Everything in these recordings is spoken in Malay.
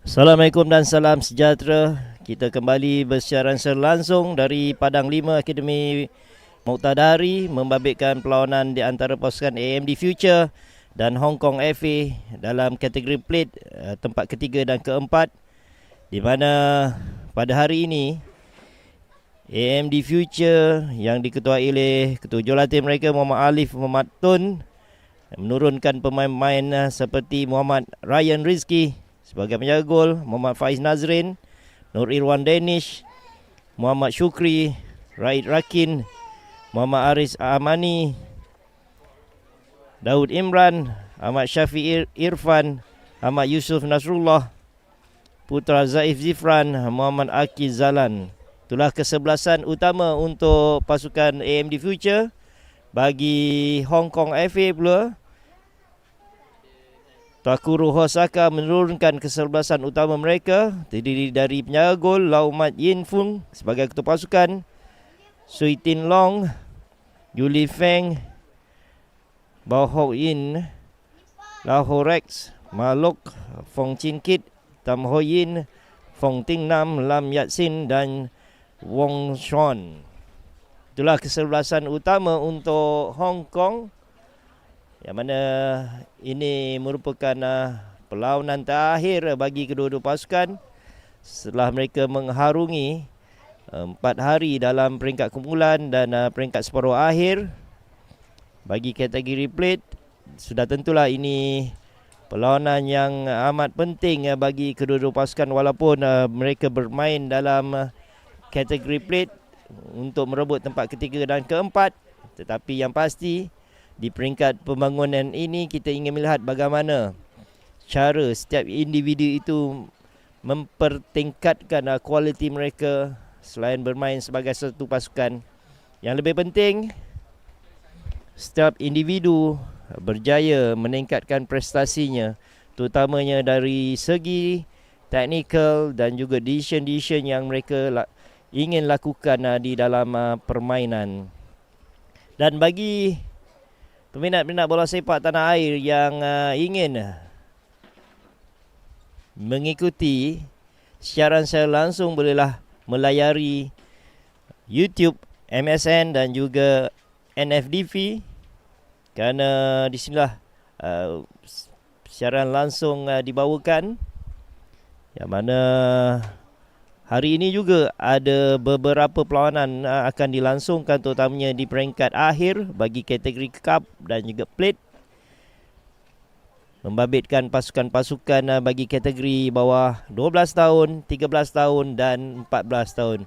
Assalamualaikum dan salam sejahtera. Kita kembali bersiaran langsung dari Padang 5 Akademi Muqtadari membabitkan perlawanan di antara pasukan AMD Future dan Hong Kong FA dalam kategori plate tempat ketiga dan keempat, di mana pada hari ini AMD Future yang diketuai oleh Ketua Jurulatih mereka Muhammad Alif Muhammad Tun menurunkan pemain-pemain seperti Muhammad Ryan Rizki sebagai penjaga gol, Muhammad Faiz Nazrin, Nur Irwan Danish, Muhammad Syukri, Raid Rakin, Muhammad Aris Amani, Daud Imran, Ahmad Syafiq Irfan, Ahmad Yusuf Nasrullah, Putra Zaif Zifran, Muhammad Aki Zalan. Itulah kesebelasan utama untuk pasukan AMD Future. Bagi Hong Kong FA pula, Takuro Hosaka menurunkan kesebelasan utama mereka, terdiri dari penjaga gol Lau Mat Yin Fung sebagai ketua pasukan, Sui Tin Long, Yuli Feng, Bao Ho Yin, Lau Ho Rex, Malok, Fong Chin Kit, Tam Ho Yin, Fong Ting Nam, Lam Yat Sin dan Wong Xuan. Itulah kesebelasan utama untuk Hong Kong, yang mana ini merupakan perlawanan terakhir bagi kedua-dua pasukan setelah mereka mengharungi 4 hari dalam peringkat kumpulan dan peringkat separuh akhir. Bagi kategori plate, sudah tentulah ini perlawanan yang amat penting bagi kedua-dua pasukan, walaupun mereka bermain dalam kategori plate untuk merebut tempat ketiga dan keempat. Tetapi yang pasti, di peringkat pembangunan ini kita ingin melihat bagaimana cara setiap individu itu mempertingkatkan kualiti mereka selain bermain sebagai satu pasukan. Yang lebih penting, setiap individu berjaya meningkatkan prestasinya, terutamanya dari segi teknikal dan juga decision yang mereka ingin lakukan di dalam permainan. Dan bagi peminat-peminat bola sepak tanah air yang ingin mengikuti siaran secara langsung, bolehlah melayari YouTube MSN dan juga NFDV, kerana di sinilah siaran langsung dibawakan, yang mana hari ini juga ada beberapa perlawanan akan dilangsungkan, terutamanya di peringkat akhir bagi kategori cup dan juga plate, membabitkan pasukan-pasukan bagi kategori bawah 12 tahun, 13 tahun dan 14 tahun.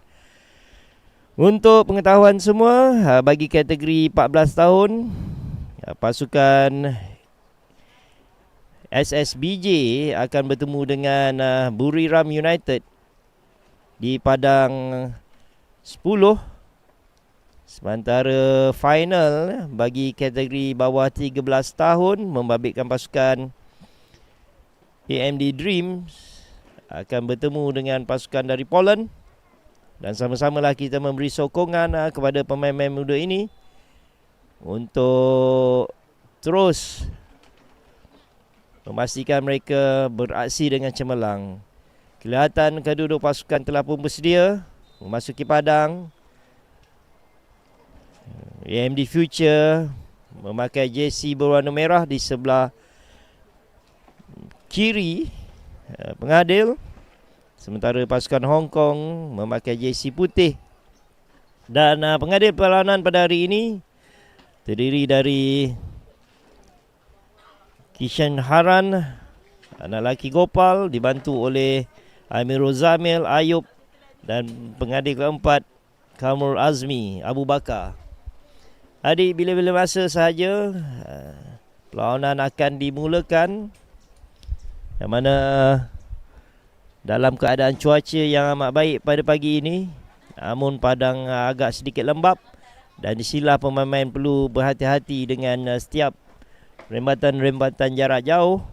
Untuk pengetahuan semua, bagi kategori 14 tahun, pasukan SSBJ akan bertemu dengan Buriram United di Padang 10. Sementara final bagi kategori bawah 13 tahun membabitkan pasukan AMD Dreams akan bertemu dengan pasukan dari Poland. Dan sama-samalah kita memberi sokongan kepada pemain-pemain muda ini untuk terus memastikan mereka beraksi dengan cemerlang. Kelihatan kedua-dua pasukan telah pun bersedia memasuki padang. AMD Future memakai jersey berwarna merah di sebelah kiri pengadil, sementara pasukan Hong Kong memakai jersey putih. Dan pengadil perlawanan pada hari ini terdiri dari Kishan Haran, anak lelaki Gopal, dibantu oleh Amirul Zamil Ayub, dan pengadil keempat Kamul Azmi Abu Bakar. Adik, bila-bila masa sahaja perlawanan akan dimulakan, yang mana dalam keadaan cuaca yang amat baik pada pagi ini, namun padang agak sedikit lembap, dan disinilah pemain-pemain perlu berhati-hati dengan setiap rembatan-rembatan jarak jauh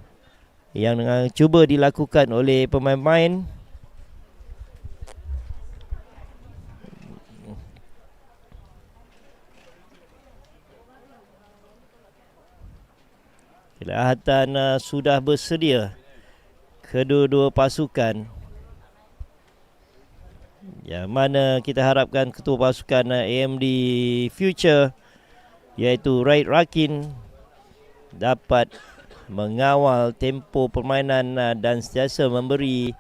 yang cuba dilakukan oleh pemain-pemain. Kelihatan sudah bersedia kedua-dua pasukan. Yang mana kita harapkan ketua pasukan AMD Future iaitu Raid Rakin dapat mengawal tempo permainan dan sentiasa memberi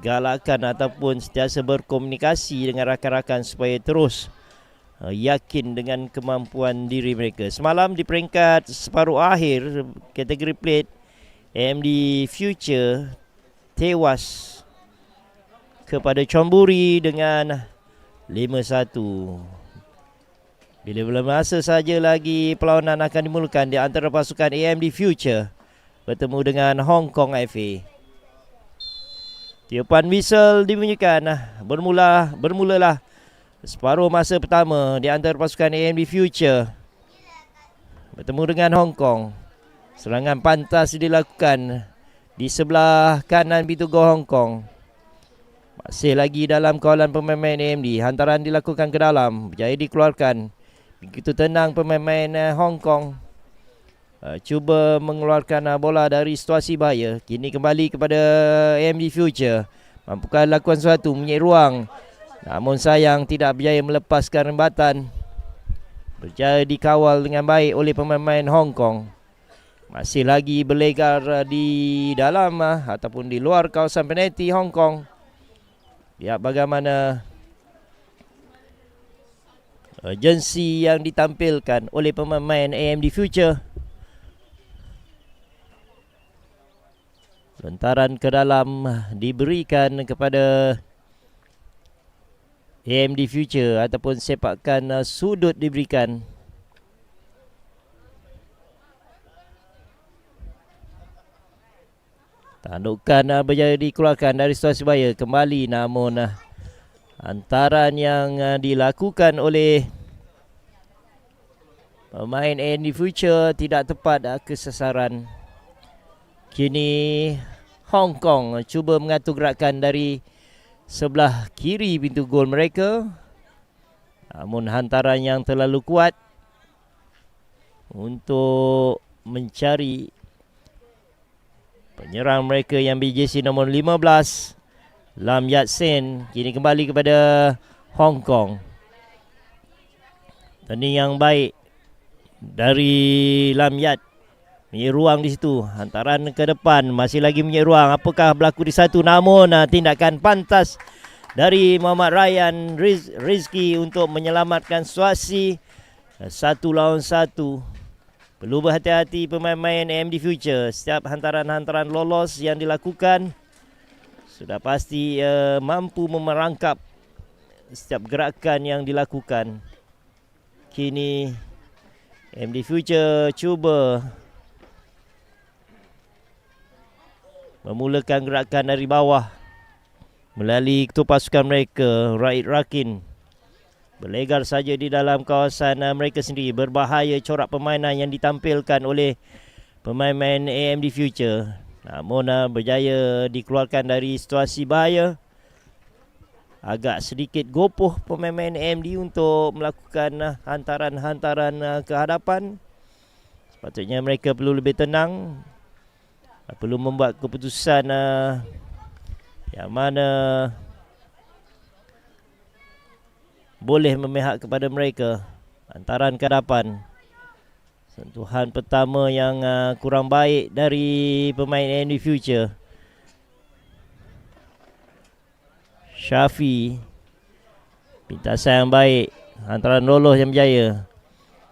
galakan ataupun sentiasa berkomunikasi dengan rakan-rakan supaya terus yakin dengan kemampuan diri mereka. Semalam di peringkat separuh akhir kategori plate, AMD Future tewas kepada Chonburi dengan 5-1. Bila masa saja lagi perlawanan akan dimulakan di antara pasukan AMD Future bertemu dengan Hong Kong FA. Tiupan whistle dibunyikan. Bermulalah separuh masa pertama di antara pasukan AMD Future bertemu dengan Hong Kong. Serangan pantas dilakukan di sebelah kanan pintu gol Hong Kong. Masih lagi dalam kawalan pemain AMD. Hantaran dilakukan ke dalam, berjaya dikeluarkan. Begitu tenang pemain Hong Kong. Cuba mengeluarkan bola dari situasi bahaya. Kini kembali kepada AMD Future. Mampukah lakukan sesuatu, menyedih ruang. Namun sayang tidak berjaya melepaskan rembatan. Berjaya dikawal dengan baik oleh pemain Hong Kong. Masih lagi berlegar di dalam ataupun di luar kawasan penalti Hong Kong. Lihat bagaimana urgensi yang ditampilkan oleh pemain AMD Future. Lontaran ke dalam diberikan kepada AMD Future ataupun sepakan sudut diberikan. Tandukan berjaya dikeluarkan dari situasi bahaya kembali, namun hantaran yang dilakukan oleh pemain AMD Future tidak tepat ke sasaran. Kini Hong Kong cuba mengatur gerakan dari sebelah kiri pintu gol mereka. Namun hantaran yang terlalu kuat untuk mencari penyerang mereka yang berjersey nombor 15, Lam Yat Sen. Kini kembali kepada Hong Kong. Tanding yang baik dari Lam Yat. Punya ruang di situ. Hantaran ke depan. Masih lagi punya ruang. Apakah berlaku di satu? Namun tindakan pantas dari Muhammad Ryan Rizki untuk menyelamatkan situasi 1-1. Perlu berhati-hati pemain-pemain AMD Future. Setiap hantaran-hantaran lolos yang dilakukan sudah pasti mampu memerangkap setiap gerakan yang dilakukan. Kini AMD Future cuba memulakan gerakan dari bawah melalui ketua pasukan mereka, Raid Rakin. Berlegar saja di dalam kawasan mereka sendiri. Berbahaya corak permainan yang ditampilkan oleh pemain-pemain AMD Future. Namun berjaya dikeluarkan dari situasi bahaya. Agak sedikit gopoh pemain-pemain AMD untuk melakukan hantaran-hantaran ke hadapan. Sepatutnya mereka perlu lebih tenang. Perlu membuat keputusan yang mana boleh memihak kepada mereka. Hantaran ke hadapan. Sentuhan pertama yang kurang baik dari pemain AMD Future. Syafi. Pintasan yang baik. Hantaran lolos yang berjaya.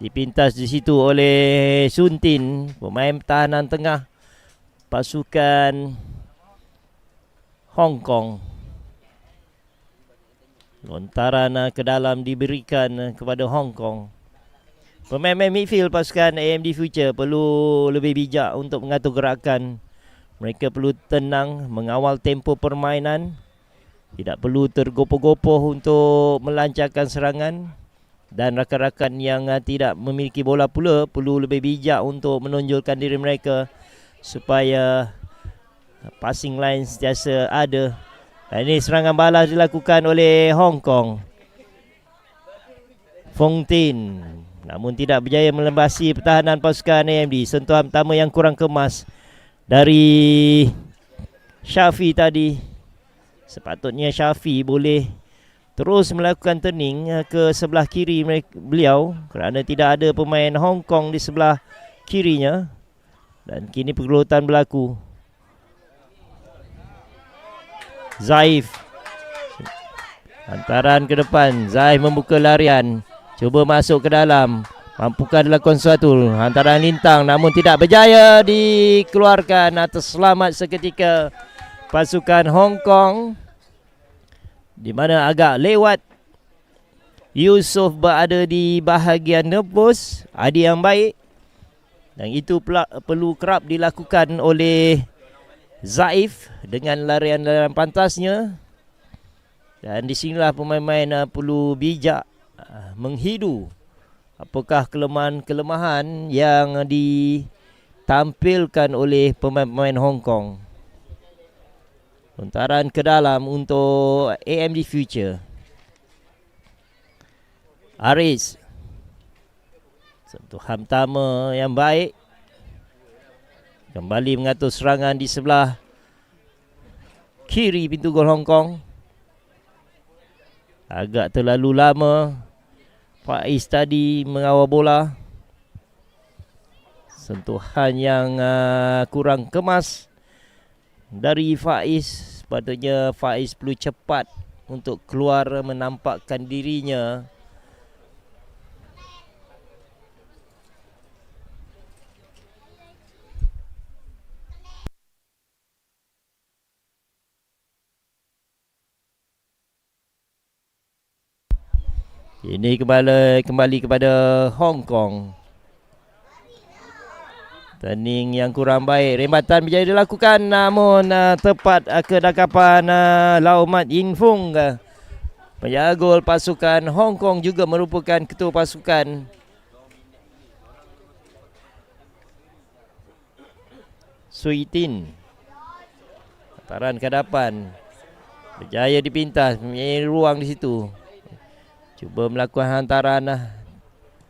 Dipintas di situ oleh Suntin, pemain pertahanan tengah pasukan Hong Kong. Lontaran ke dalam diberikan kepada Hong Kong. Pemain-pemain midfield pasukan AMD Future perlu lebih bijak untuk mengatur gerakan. Mereka perlu tenang mengawal tempo permainan. Tidak perlu tergopoh-gopoh untuk melancarkan serangan. Dan rakan-rakan yang tidak memiliki bola pula perlu lebih bijak untuk menonjolkan diri mereka supaya passing line sentiasa ada. Dan ini serangan balas dilakukan oleh Hong Kong. Fong Tin namun tidak berjaya melembasi pertahanan pasukan AMD. Sentuhan pertama yang kurang kemas dari Syafi tadi. Sepatutnya Syafi boleh terus melakukan turning ke sebelah kiri beliau kerana tidak ada pemain Hong Kong di sebelah kirinya. Dan kini pergelutan berlaku. Zaif. Hantaran ke depan. Zaif membuka larian. Cuba masuk ke dalam. Mampukah dilakukan sesuatu? Hantaran lintang namun tidak berjaya dikeluarkan atau selamat seketika pasukan Hong Kong. Di mana agak lewat. Yusof berada di bahagian nebus. Adi yang baik. Dan itu perlu kerap dilakukan oleh Zaif dengan larian-larian pantasnya. Dan di sinilah pemain-pemain perlu bijak menghidu apakah kelemahan-kelemahan yang ditampilkan oleh pemain-pemain Hong Kong. Lontaran ke dalam untuk AMD Future. Aris. Sentuhan pertama yang baik. Kembali mengatur serangan di sebelah kiri pintu gol Hong Kong. Agak terlalu lama Faiz tadi mengawal bola. Sentuhan yang kurang kemas dari Faiz. Sepatutnya Faiz perlu cepat untuk keluar menampakkan dirinya. Ini kembali kepada Hong Kong. Turning yang kurang baik. Rembatan berjaya dilakukan namun tepat kedakapan Lau Mat Yin Fung. Penjaga gol pasukan Hong Kong juga merupakan ketua pasukan. Sui Tin. Hantaran ke depan. Berjaya dipintas. Mempunyai ruang di situ. Cuba melakukan hantaran.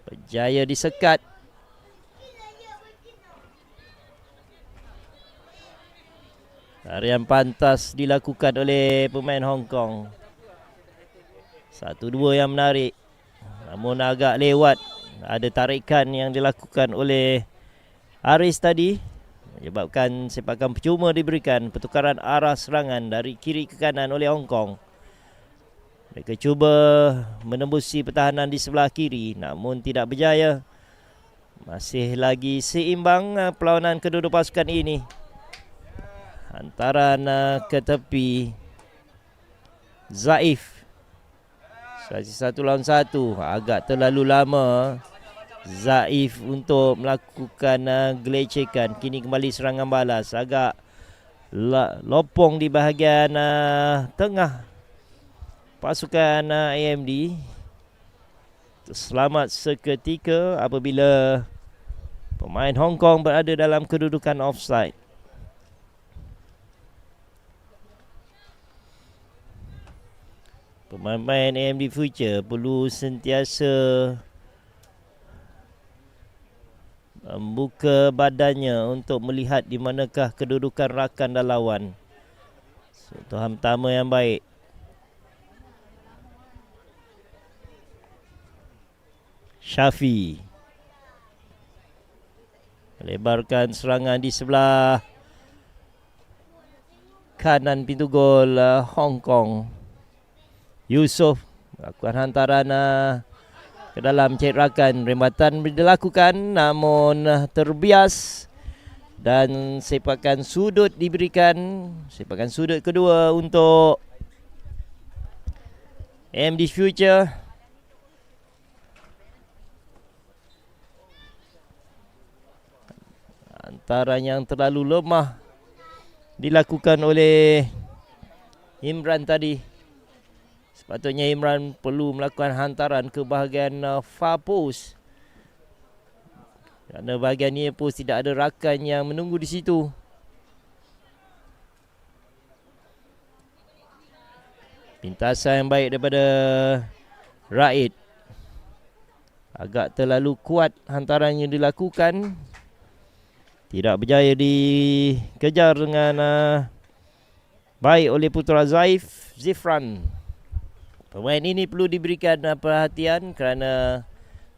Berjaya disekat. Tarian pantas dilakukan oleh pemain Hong Kong. 1-2 yang menarik. Namun agak lewat. Ada tarikan yang dilakukan oleh Aris tadi. Menyebabkan sepakan percuma diberikan. Pertukaran arah serangan dari kiri ke kanan oleh Hong Kong. Mereka cuba menembusi pertahanan di sebelah kiri. Namun tidak berjaya. Masih lagi seimbang perlawanan kedua-dua pasukan ini. Hantaran ke tepi. Zaif. Situasi 1-1. Agak terlalu lama Zaif untuk melakukan gelecekan. Kini kembali serangan balas. Agak lopong di bahagian tengah pasukan AMD. Selamat seketika apabila pemain Hong Kong berada dalam kedudukan offside. Pemain-pemain AMD Future perlu sentiasa membuka badannya untuk melihat di manakah kedudukan rakan dan lawan. Sentuhan pertama yang baik. Syafi melebarkan serangan di sebelah kanan pintu gol Hong Kong. Yusof melakukan hantaran ke dalam cerakan. Rembatan dilakukan namun terbias. Dan sepakan sudut diberikan. Sepakan sudut kedua untuk AMD Future. Hantaran yang terlalu lemah dilakukan oleh Imran tadi. Sepatutnya Imran perlu melakukan hantaran ke bahagian far post. Kerana bahagian near post tidak ada rakan yang menunggu di situ. Pintasan yang baik daripada Raid. Agak terlalu kuat hantaran yang dilakukan. Tidak berjaya dikejar dengan baik oleh Putra Zaif Zifran. Pemain ini perlu diberikan perhatian kerana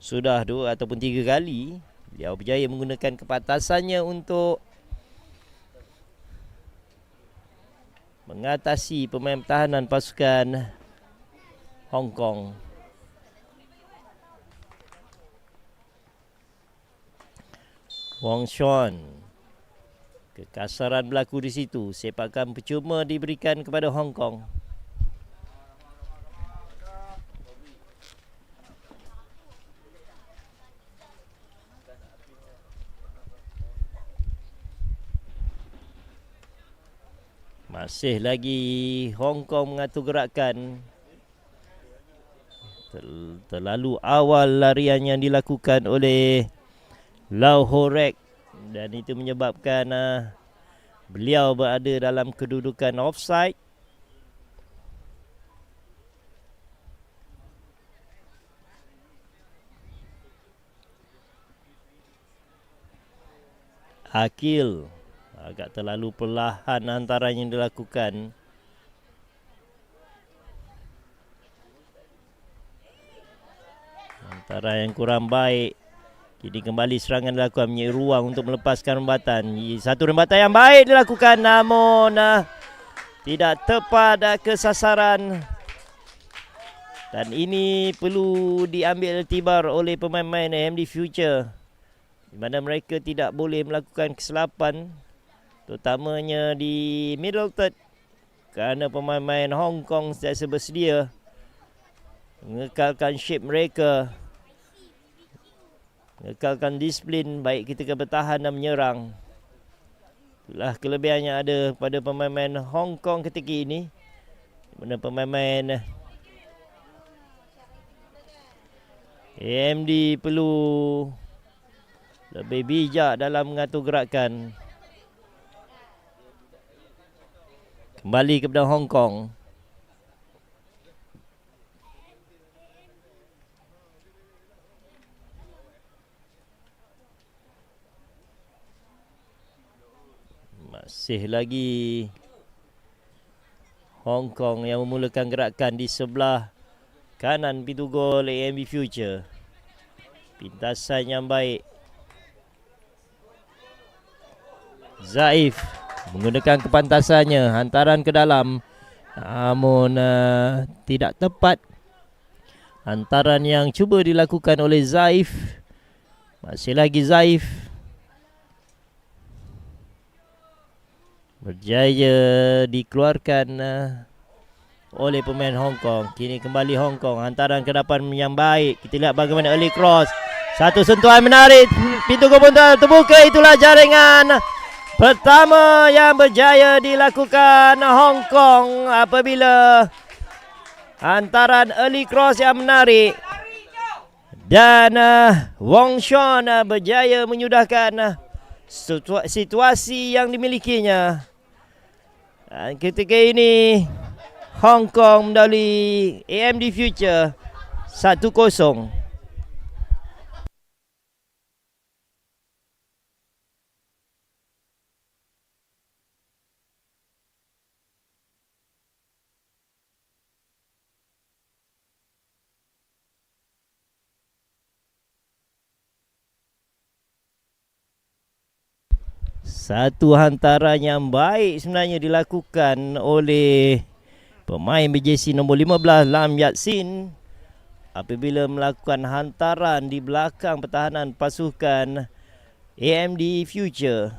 sudah 2 ataupun 3 kali beliau berjaya menggunakan kepantasannya untuk mengatasi pemain pertahanan pasukan Hong Kong. Wong Xuan. Kekasaran berlaku di situ. Sepakan percuma diberikan kepada Hong Kong. Masih lagi Hong Kong mengatur gerakan. Terlalu awal larian yang dilakukan oleh Lau Horek dan itu menyebabkan beliau berada dalam kedudukan offside. Akil agak terlalu perlahan hantaran yang dilakukan. Hantaran yang kurang baik. Jadi kembali serangan dilakukan, menyai ruang untuk melepaskan rembatan. Satu rembatan yang baik dilakukan namun tidak tepat ke sasaran. Dan ini perlu diambil iktibar oleh pemain-pemain AMD Future, di mana mereka tidak boleh melakukan kesilapan, terutamanya di middle third, kerana pemain-pemain Hong Kong sentiasa bersedia mengekalkan shape mereka, mengekalkan disiplin baik ketika bertahan dan menyerang. Itulah kelebihan yang ada pada pemain-pemain Hong Kong ketika ini, di mana pemain-pemain AMD perlu lebih bijak dalam mengatur gerakan. Kembali kepada Hong Kong. Masih lagi Hong Kong yang memulakan gerakan di sebelah kanan pintu gol AMD Future. Pintasan yang baik. Zaif menggunakan kepantasannya, hantaran ke dalam, namun tidak tepat. Hantaran yang cuba dilakukan oleh Zaif. Masih lagi Zaif berjaya dikeluarkan oleh pemain Hong Kong. Kini kembali Hong Kong, hantaran ke depan yang baik. Kita lihat bagaimana early cross. Satu sentuhan menarik, pintu gol pun terbuka. Itulah jaringan pertama yang berjaya dilakukan Hong Kong apabila hantaran early cross yang menarik. Dan Wong Xuan berjaya menyudahkan situasi yang dimilikinya. Dan ketika ini Hong Kong mendahului AMD Future 1-0. Satu hantaran yang baik sebenarnya dilakukan oleh pemain BJC nombor 15 Lam Yat Sin apabila melakukan hantaran di belakang pertahanan pasukan AMD Future.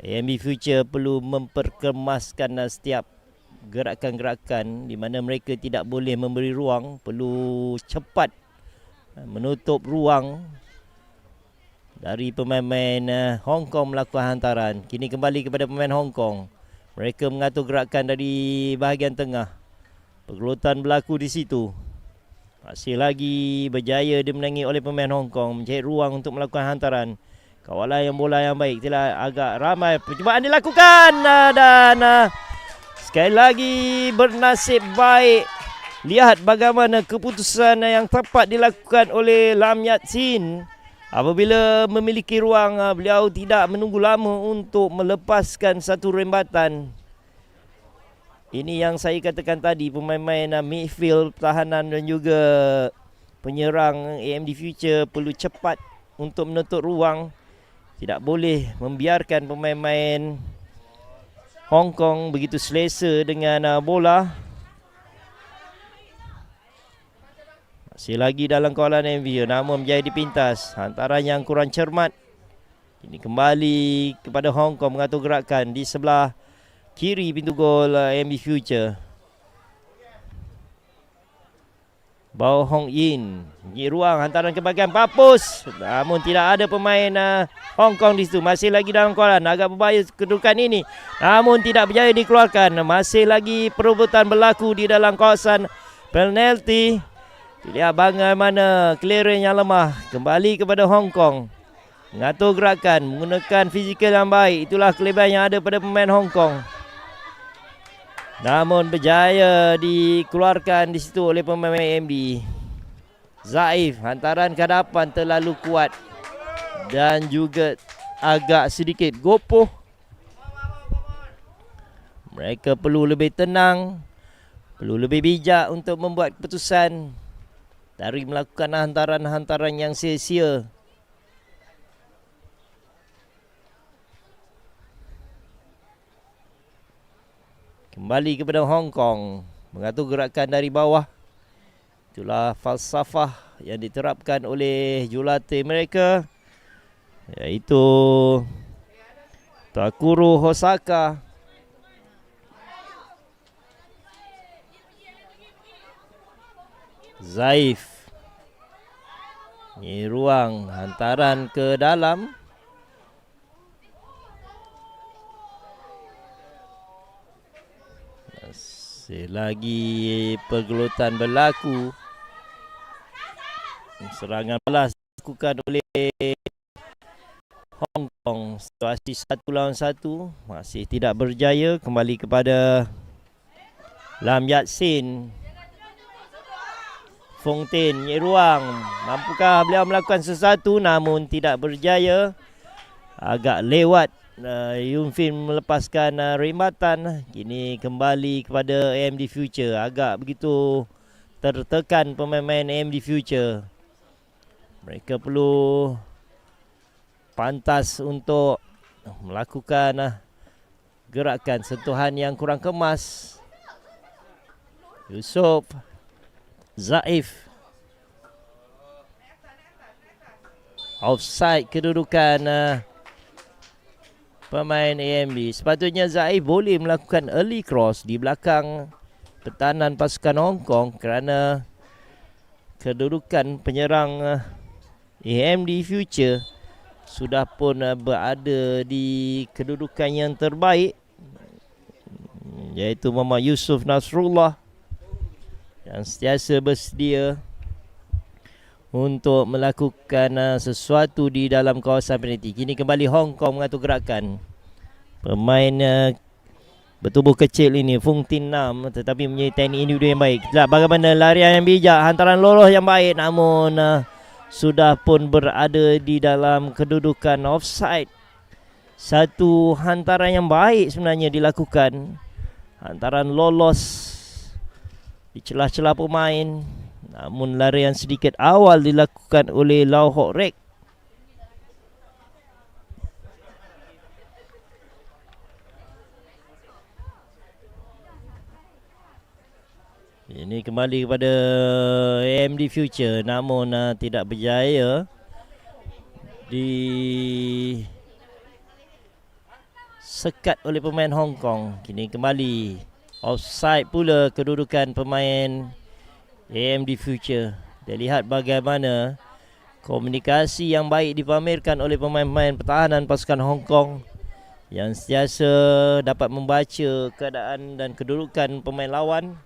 AMD Future perlu memperkemaskan setiap gerakan-gerakan di mana mereka tidak boleh memberi ruang, perlu cepat menutup ruang dari pemain-pemain Hong Kong melakukan hantaran. Kini kembali kepada pemain Hong Kong. Mereka mengatur gerakan dari bahagian tengah. Pergelutan berlaku di situ. Masih lagi berjaya dimenangi oleh pemain Hong Kong, mencari ruang untuk melakukan hantaran. Kawalan yang bola yang baik. Itulah agak ramai percubaan dilakukan dan sekali lagi bernasib baik. Lihat bagaimana keputusan yang tepat dilakukan oleh Lam Yat Sin Apabila memiliki ruang, beliau tidak menunggu lama untuk melepaskan satu rembatan. Ini yang saya katakan tadi, pemain-pemain midfield, pertahanan dan juga penyerang AMD Future perlu cepat untuk menutup ruang. Tidak boleh membiarkan pemain-pemain Hong Kong begitu selesa dengan bola. Masih lagi dalam kawalan MV, namun menjadi pintas. Hantaran yang kurang cermat. Ini kembali kepada Hong Kong mengatur gerakan di sebelah kiri pintu gol MV Future. Bao Hong Yin, beri ruang hantaran ke bahagian Papus, namun tidak ada pemain Hong Kong di situ. Masih lagi dalam kawalan, agak berbahaya kedudukan ini, namun tidak berjaya dikeluarkan. Masih lagi perebutan berlaku di dalam kawasan penalti. Lihat bagaimana clearance yang lemah. Kembali kepada Hong Kong, mengatur gerakan, menggunakan fizikal yang baik. Itulah kelebihan yang ada pada pemain Hong Kong. Namun berjaya dikeluarkan di situ oleh pemain MB. Zaif, hantaran ke hadapan terlalu kuat dan juga agak sedikit gopoh. Mereka perlu lebih tenang, perlu lebih bijak untuk membuat keputusan dari melakukan hantaran-hantaran yang sia-sia. Kembali kepada Hong Kong, mengatur gerakan dari bawah. Itulah falsafah yang diterapkan oleh jurulatih mereka, iaitu Takuro Hosaka. Zaif, ini ruang hantaran ke dalam. Lagi pergelutan berlaku. Serangan balas dilakukan oleh Hong Kong. Situasi 1 lawan 1 masih tidak berjaya. Kembali kepada Lam Yat Sin. Fong Tin, ruang. Mampukah beliau melakukan sesuatu, namun tidak berjaya. Agak lewat. Yun Fin melepaskan rembatan. Kini kembali kepada AMD Future. Agak begitu tertekan pemain-pemain AMD Future. Mereka perlu pantas untuk melakukan gerakan sentuhan yang kurang kemas. Yusof, Zaif. Offside kedudukan pemain AMD. Sepatutnya Zaif boleh melakukan early cross di belakang pertahanan pasukan Hong Kong kerana kedudukan penyerang AMD Future sudah pun berada di kedudukan yang terbaik, iaitu Muhammad Yusof Nasrullah yang sentiasa bersedia untuk melakukan sesuatu di dalam kawasan penalti. Kini kembali Hong Kong mengatur gerakan. Pemain bertubuh kecil ini, Fung Tin Nam, tetapi mempunyai teknik individu yang baik. Lihat bagaimana larian yang bijak, hantaran lolos yang baik, namun sudah pun berada di dalam kedudukan offside. Satu hantaran yang baik sebenarnya dilakukan. Hantaran lolos di celah-celah pemain, namun larian sedikit awal dilakukan oleh Lau Hok Rek. Ini kembali kepada AMD Future, namun tidak berjaya disekat oleh pemain Hong Kong. Kini kembali offside pula kedudukan pemain AMD Future. Kita lihat bagaimana komunikasi yang baik dipamerkan oleh pemain-pemain pertahanan pasukan Hong Kong yang sentiasa dapat membaca keadaan dan kedudukan pemain lawan.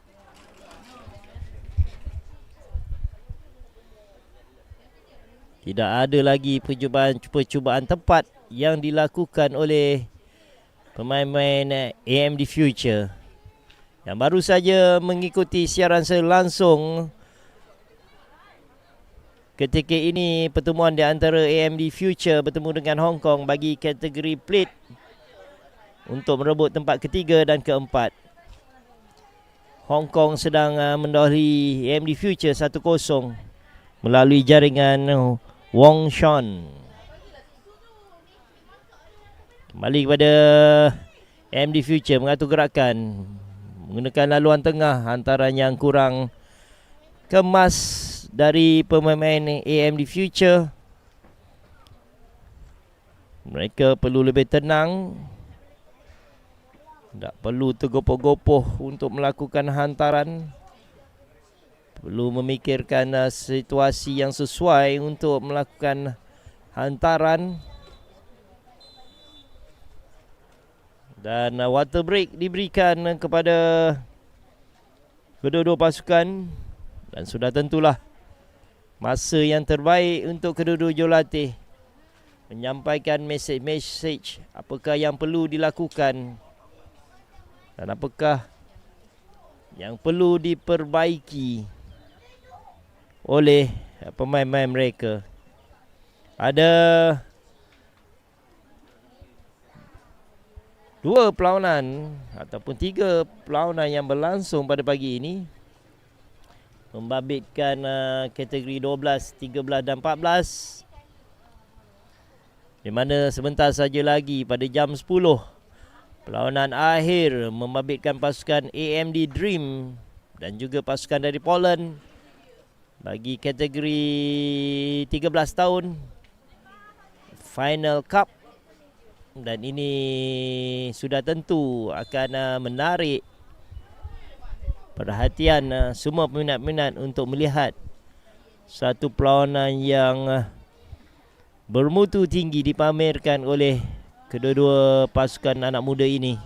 Tidak ada lagi percubaan tepat yang dilakukan oleh pemain-pemain AMD Future yang baru saja mengikuti siaran langsung ketika ini pertemuan di antara AMD Future bertemu dengan Hong Kong bagi kategori plate untuk merebut tempat ketiga dan keempat. Hong Kong sedang mendahului AMD Future 1-0 melalui jaringan Wong Sean. Kembali kepada AMD Future mengatur gerakan menggunakan laluan tengah antara yang kurang kemas dari pemain AMD Future. Mereka perlu lebih tenang, tak perlu tergopoh-gopoh untuk melakukan hantaran. Perlu memikirkan situasi yang sesuai untuk melakukan hantaran. Dan water break diberikan kepada kedua-dua pasukan. Dan sudah tentulah masa yang terbaik untuk kedua-dua jurulatih menyampaikan mesej-mesej apakah yang perlu dilakukan dan apakah yang perlu diperbaiki oleh pemain-pemain mereka. Ada dua perlawanan ataupun tiga perlawanan yang berlangsung pada pagi ini, membabitkan kategori 12, 13 dan 14, di mana sebentar saja lagi pada jam 10 perlawanan akhir membabitkan pasukan AMD Dream dan juga pasukan dari Poland bagi kategori 13 tahun Final Cup. Dan ini sudah tentu akan menarik perhatian semua peminat-peminat untuk melihat satu perlawanan yang bermutu tinggi dipamerkan oleh kedua-dua pasukan anak muda ini.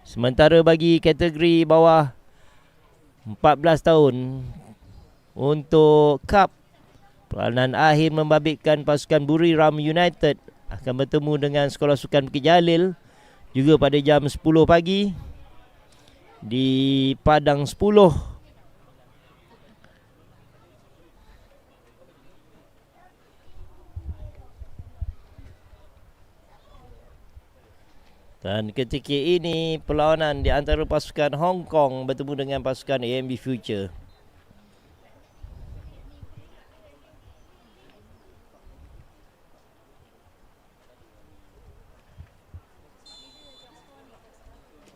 Sementara bagi kategori bawah 14 tahun untuk Cup, perlawanan akhir membabitkan pasukan Buriram United akan bertemu dengan Sekolah Sukan Bukit Jalil juga pada jam 10 pagi di Padang 10. Dan ketika ini perlawanan di antara pasukan Hong Kong bertemu dengan pasukan AMD Future.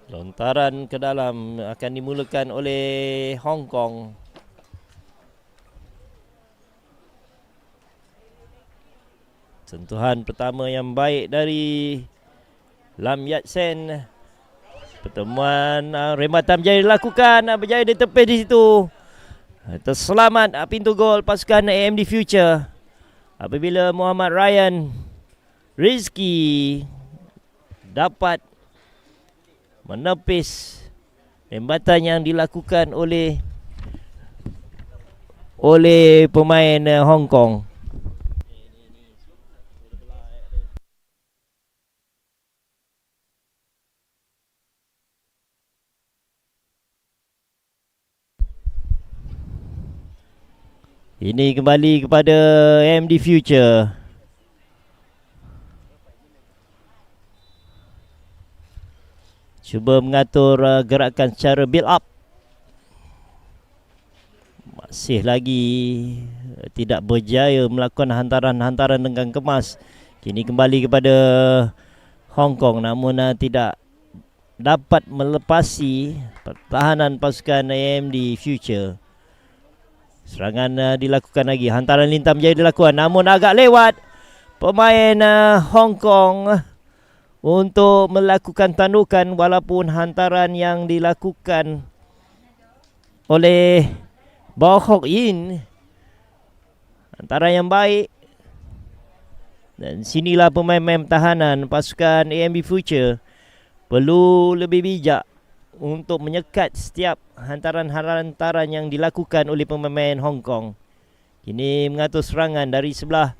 Lontaran ke dalam akan dimulakan oleh Hong Kong. Sentuhan pertama yang baik dari Lam Yat Sen. Pertemuan rembatan berjaya dilakukan, berjaya ditepis di situ. Terselamat pintu gol pasukan AMD Future apabila Muhammad Ryan Rizki dapat menepis rembatan yang dilakukan oleh pemain Hong Kong. Ini kembali kepada AMD Future. Cuba mengatur gerakan secara build up. Masih lagi tidak berjaya melakukan hantaran-hantaran dengan kemas. Kini kembali kepada Hong Kong, namun tidak dapat melepasi pertahanan pasukan AMD Future. Serangan dilakukan lagi. Hantaran lintang menjadi dilakukan, namun agak lewat pemain Hong Kong untuk melakukan tandukan, walaupun hantaran yang dilakukan oleh Bao Hock Yin hantaran yang baik. Dan sinilah pemain-pemain pertahanan pasukan AMD Future perlu lebih bijak untuk menyekat setiap hantaran-hantaran yang dilakukan oleh pemain Hong Kong. Kini mengatur serangan dari sebelah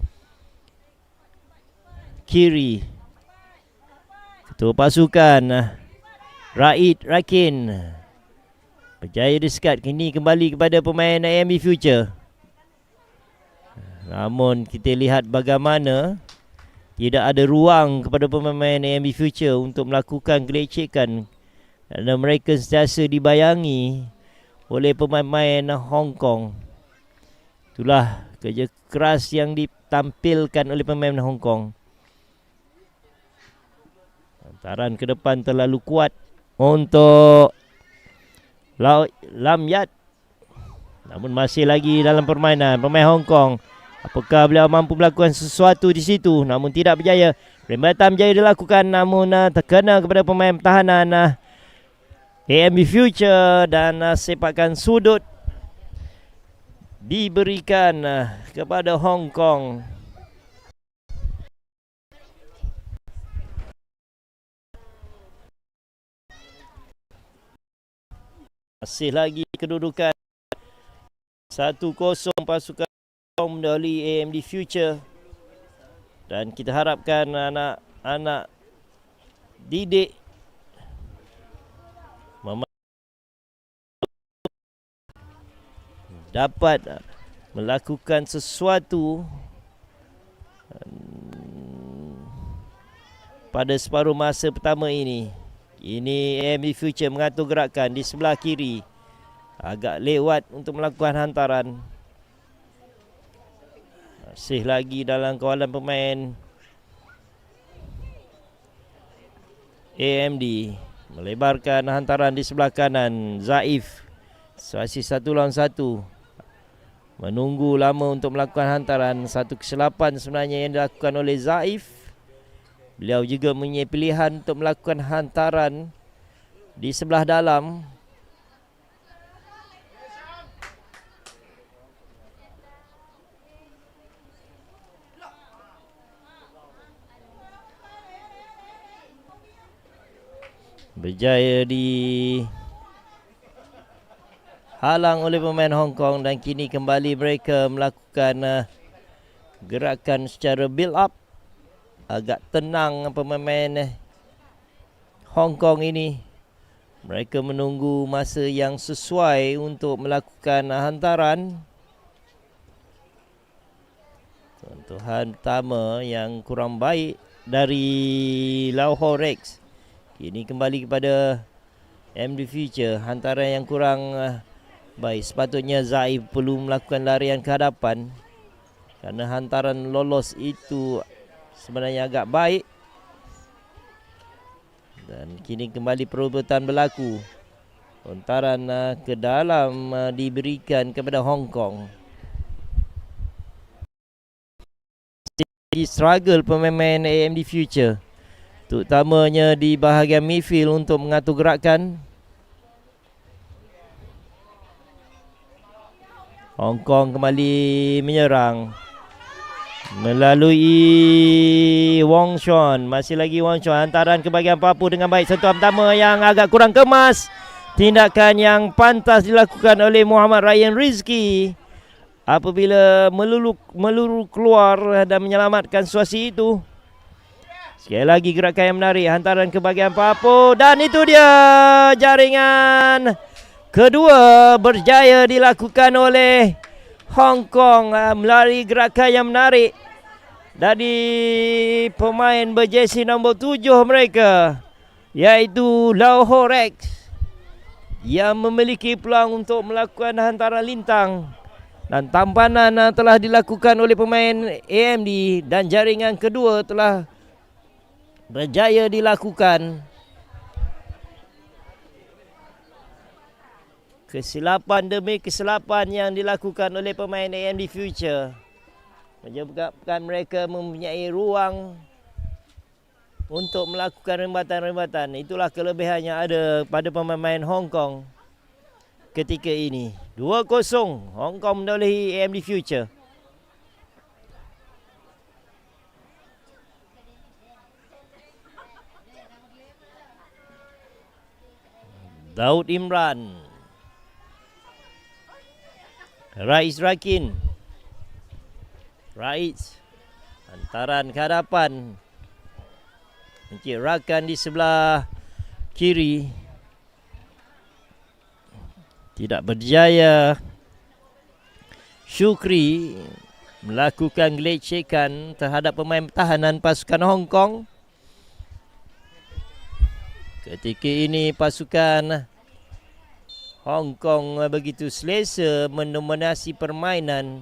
kiri. Ketua pasukan Raid Rakin berjaya disekat. Kini kembali kepada pemain AMD Future. Namun kita lihat bagaimana tidak ada ruang kepada pemain AMD Future untuk melakukan kelecekan, kerana mereka sentiasa dibayangi oleh pemain-pemain Hong Kong. Itulah kerja keras yang ditampilkan oleh pemain Hong Kong. Hantaran ke depan terlalu kuat untuk Lam Yat. Namun masih lagi dalam permainan pemain Hong Kong. Apakah beliau mampu melakukan sesuatu di situ? Namun tidak berjaya. Rembatan berjaya dilakukan, namun terkena kepada pemain pertahanan AMD Future, dan sepakan sudut diberikan kepada Hong Kong. Masih lagi kedudukan 1-0 pasukan dari AMD Future, dan kita harapkan anak-anak didik dapat melakukan sesuatu pada separuh masa pertama ini. Ini AMD Future mengatur gerakan di sebelah kiri, agak lewat untuk melakukan hantaran. Masih lagi dalam kawalan pemain AMD, melebarkan hantaran di sebelah kanan. Zaif situasi 1 lawan 1, menunggu lama untuk melakukan hantaran. Satu kesilapan sebenarnya yang dilakukan oleh Zaif. Beliau juga mempunyai pilihan untuk melakukan hantaran di sebelah dalam. Berjaya dihalang oleh pemain Hong Kong, dan kini kembali mereka melakukan gerakan secara build up. Agak tenang pemain Hong Kong ini. Mereka menunggu masa yang sesuai untuk melakukan hantaran. Sentuhan pertama yang kurang baik dari Lahore Rex. Kini kembali kepada AMD Future. Hantaran yang kurang baik. Sepatutnya Zaif perlu melakukan larian ke hadapan, kerana hantaran lolos itu sebenarnya agak baik. Dan kini kembali perebutan berlaku. Hantaran ke dalam diberikan kepada Hong Kong. Struggle pemain AMD Future, terutamanya di bahagian midfield untuk mengatur gerakan. Hong Kong kembali menyerang melalui Wong Chuan. Masih lagi Wong Chuan. Hantaran ke bahagian papu dengan baik. Sentuhan pertama yang agak kurang kemas. Tindakan yang pantas dilakukan oleh Muhammad Ryan Rizki apabila meluru keluar dan menyelamatkan situasi itu. Sekali lagi gerakan yang menarik. Hantaran ke bahagian papu, dan itu dia jaringan kedua berjaya dilakukan oleh Hong Kong melalui gerakan yang menarik dari pemain berjersey nombor 7 mereka, iaitu Lahore Rex, yang memiliki peluang untuk melakukan hantaran lintang, dan tampanan telah dilakukan oleh pemain AMD, dan jaringan kedua telah berjaya dilakukan. Kesilapan demi kesilapan yang dilakukan oleh pemain AMD Future menyebabkan mereka mempunyai ruang untuk melakukan rembatan-rembatan. Itulah kelebihan yang ada pada pemain Hong Kong ketika ini. 2-0 Hong Kong mendolehi AMD Future. Daud Imran, Rais Rakin. Rais, hantaran ke hadapan. Encik Rakan di sebelah kiri. tidak berjaya. Shukri melakukan gelecekan terhadap pemain pertahanan pasukan Hong Kong. Ketika ini pasukan Hong Kong begitu selesa mendominasi permainan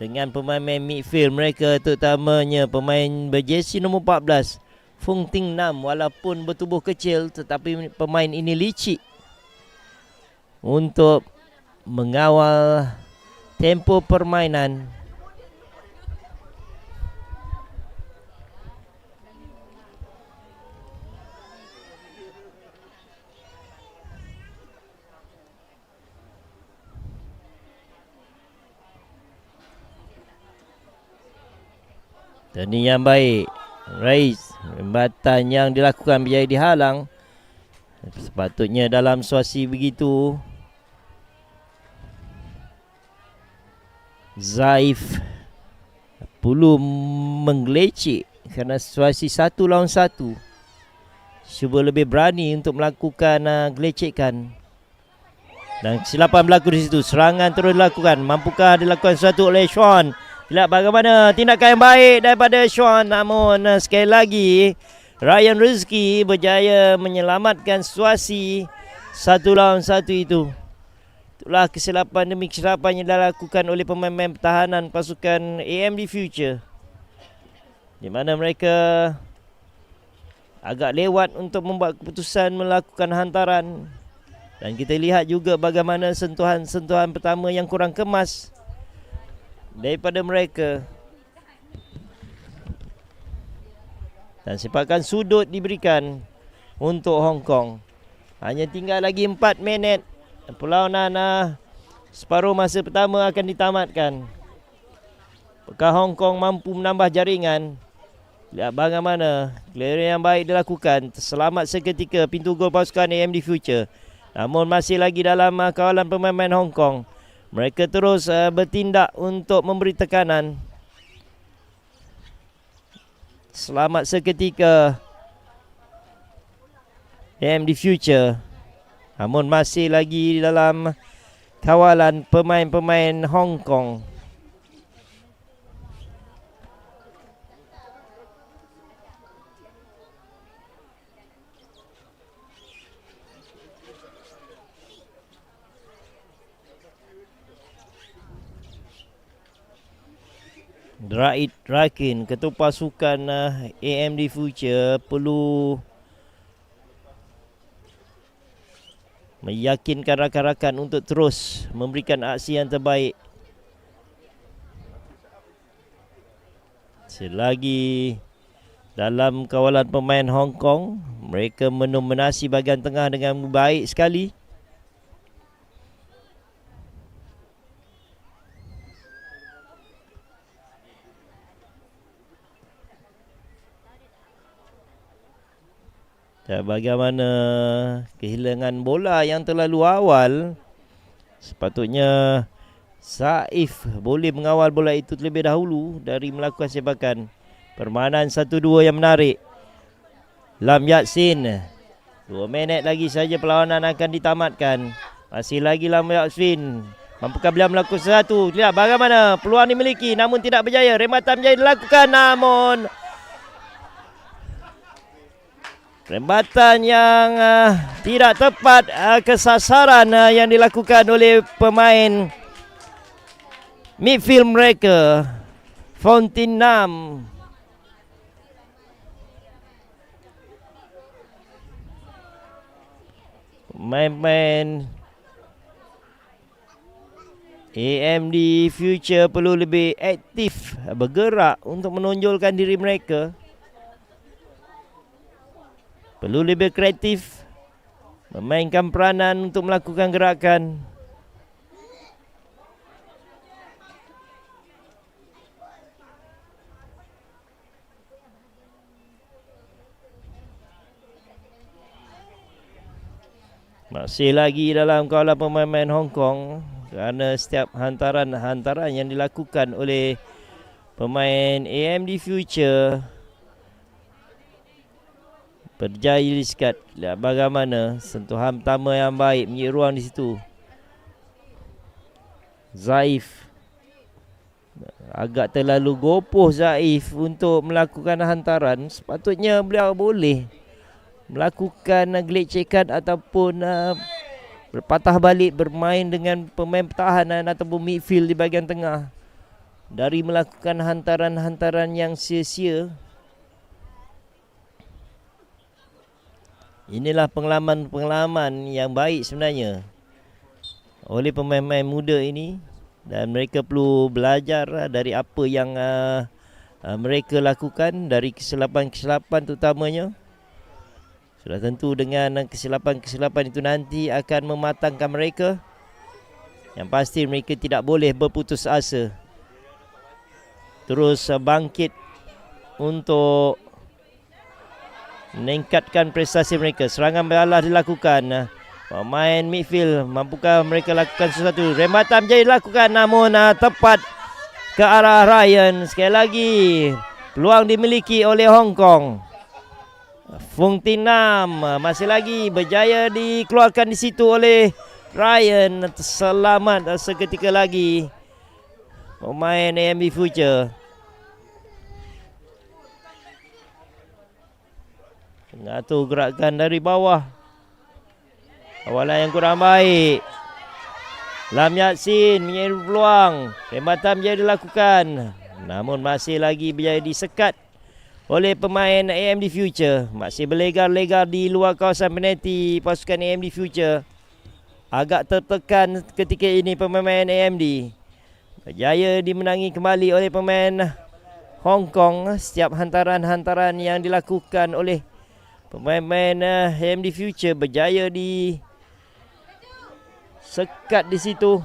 dengan pemain midfield mereka, terutamanya pemain berjersey nombor 14 Fung Ting Nam. Walaupun bertubuh kecil, tetapi pemain ini licik untuk mengawal tempo permainan. Dan ini yang baik, Rais, rembatan yang dilakukan berjaya dihalang. Sepatutnya dalam situasi begitu, Zaif perlu menggelecek kerana situasi 1 lawan 1. Cuba lebih berani untuk melakukan gelecekan. Dan kesilapan berlaku di situ. Serangan terus dilakukan. Mampukah dilakukan sesuatu oleh Sean? Lihat bagaimana tindakan yang baik daripada Sean. Namun sekali lagi Ryan Rizky berjaya menyelamatkan situasi 1 lawan 1 itu. Itulah kesilapan demi kesilapan yang dilakukan oleh pemain-pemain pertahanan pasukan AMD Future, di mana mereka agak lewat untuk membuat keputusan melakukan hantaran. Dan kita lihat juga bagaimana sentuhan-sentuhan pertama yang kurang kemas daripada mereka. Dan sepakan sudut diberikan untuk Hong Kong. Hanya tinggal lagi 4 minit. Perlawanan separuh masa pertama akan ditamatkan. Apakah Hong Kong mampu menambah jaringan? Lihat bagaimana clearance yang baik dilakukan. Terselamat seketika pintu gol pasukan AMD Future. Namun masih lagi dalam kawalan pemain Hong Kong. Mereka terus bertindak untuk memberi tekanan. Selamat seketika AMD Future. Namun masih lagi dalam kawalan pemain-pemain Hong Kong. Raid Rakin, ketua pasukan AMD Future, perlu meyakinkan rakan-rakan untuk terus memberikan aksi yang terbaik. Selagi dalam kawalan pemain Hong Kong, mereka mendominasi bahagian tengah dengan baik sekali. Dan bagaimana kehilangan bola yang terlalu awal. Sepatutnya Saif boleh mengawal bola itu terlebih dahulu dari melakukan sepakan. Permainan 1-2 yang menarik. Lam Yatsin, 2 minit lagi saja perlawanan akan ditamatkan. Masih lagi Lam Yatsin. Mampukah beliau melakukan sesuatu? Lihat bagaimana peluang dimiliki namun tidak berjaya. Rembatan berjaya dilakukan namun rembatan yang tidak tepat kesasaran yang dilakukan oleh pemain midfield mereka, Fontin Nam. Pemain AMD Future perlu lebih aktif bergerak untuk menonjolkan diri mereka. Perlu lebih kreatif, memainkan peranan untuk melakukan gerakan. Masih lagi dalam kawalan pemain Hong Kong kerana setiap hantaran yang dilakukan oleh pemain AMD Future berjaya disikat. Lihat bagaimana sentuhan pertama yang baik menyia ruang di situ. Zaif agak terlalu gopoh Zaif untuk melakukan hantaran. Sepatutnya beliau boleh melakukan gelecekan ataupun berpatah balik bermain dengan pemain pertahanan ataupun midfield di bahagian tengah, dari melakukan hantaran-hantaran yang sia-sia. Inilah pengalaman-pengalaman yang baik sebenarnya oleh pemain-pemain muda ini, dan mereka perlu belajar dari apa yang mereka lakukan, dari kesilapan-kesilapan terutamanya. Sudah tentu dengan kesilapan-kesilapan itu nanti akan mematangkan mereka. Yang pasti mereka tidak boleh berputus asa, terus bangkit untuk meningkatkan prestasi mereka. Serangan balas dilakukan. Pemain midfield, mampukah mereka lakukan sesuatu? Rembatan menjadi dilakukan, namun tepat ke arah Ryan. Sekali lagi peluang dimiliki oleh Hong Kong. Fung Tinam masih lagi berjaya dikeluarkan di situ oleh Ryan. Selamat seketika lagi pemain AMD Future. Mengatur gerakan dari bawah. Awalan yang kurang baik. Lam Yatsin menyeri peluang. Tembakan menjadi dilakukan, namun masih lagi berjaya disekat oleh pemain AMD Future. Masih berlegar-legar di luar kawasan penalti pasukan AMD Future. Agak tertekan ketika ini pemain AMD. Berjaya dimenangi kembali oleh pemain Hong Kong. Setiap hantaran-hantaran yang dilakukan oleh pemain-pemain AMD Future berjaya disekat di situ.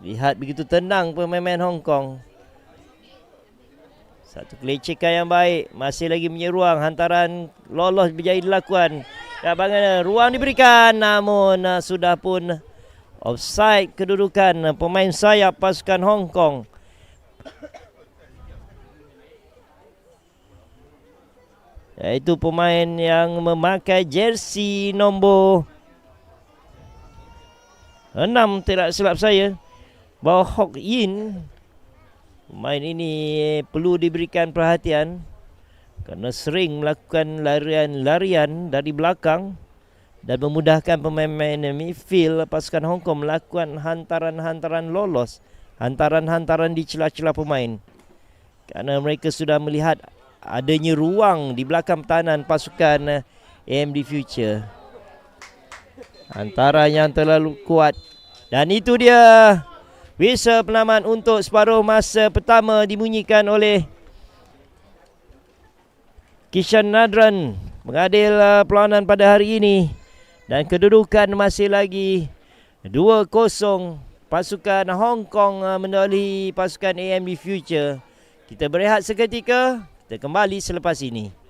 Lihat begitu tenang pemain-pemain Hong Kong. Satu kelecekan yang baik. Masih lagi menyeruang. Hantaran lolos berjaya dilakukan. Dan bagaimana ruang diberikan, namun sudah pun offside kedudukan pemain sayap pasukan Hong Kong. Iaitu pemain yang memakai jersey nombor 6, tidak silap saya, Bao Hock Yin. Pemain ini perlu diberikan perhatian kerana sering melakukan larian-larian dari belakang dan memudahkan pemain-pemain midfield pasukan Hong Kong melakukan hantaran-hantaran lolos, hantaran-hantaran di celah-celah pemain, kerana mereka sudah melihat adanya ruang di belakang pertahanan pasukan AMD Future. Hantaran yang terlalu kuat, dan itu dia whistle penaman untuk separuh masa pertama dibunyikan oleh Kishan Nadran mengadil perlawanan pada hari ini, dan kedudukan masih lagi 2-0. Pasukan Hong Kong mendahului pasukan AMD Future. Kita berehat seketika, kita kembali selepas ini.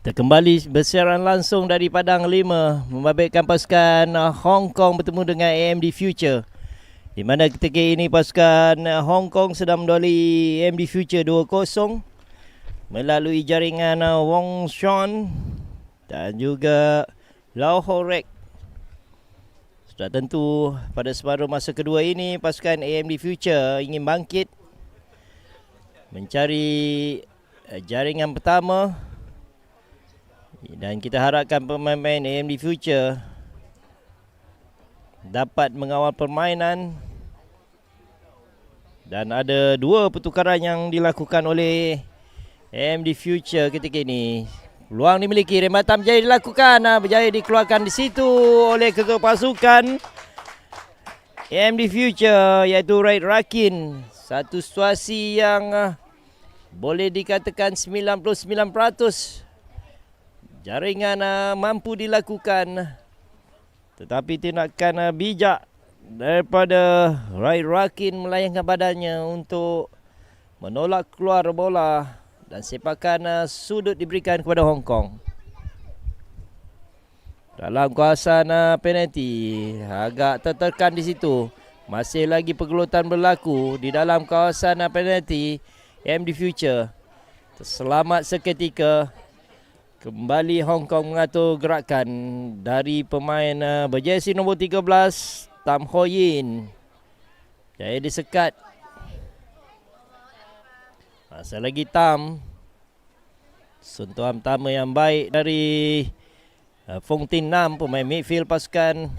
Kita kembali bersiaran langsung dari Padang 5 membabitkan pasukan Hong Kong bertemu dengan AMD Future. Di mana ketika ini pasukan Hong Kong sedang mendoli AMD Future 2-0 melalui jaringan Wong Sean dan juga Lau Ho Rek. Sudah tentu pada separuh masa kedua ini pasukan AMD Future ingin bangkit mencari jaringan pertama. Dan kita harapkan pemain-pemain AMD Future dapat mengawal permainan. Dan ada 2 pertukaran yang dilakukan oleh AMD Future ketika ini. Peluang dimiliki, rembatan berjaya dilakukan, berjaya dikeluarkan di situ oleh ketua pasukan AMD Future iaitu Raid Rakin. Satu situasi yang boleh dikatakan 99% jaringan mampu dilakukan, tetapi tindakan bijak daripada Rai Rakin melayangkan badannya untuk menolak keluar bola dan sepakan sudut diberikan kepada Hong Kong. Dalam kawasan penalti agak tertekan di situ. Masih lagi pergelutan berlaku di dalam kawasan penalti. AMD Future terselamat seketika. Kembali Hong Kong mengatur gerakan dari pemain berjersey nombor 13 Tam Ho Yin. Jaya disekat. Masa lagi Tam. Sentuhan pertama yang baik dari Fong Tin Nam, pemain midfield pasukan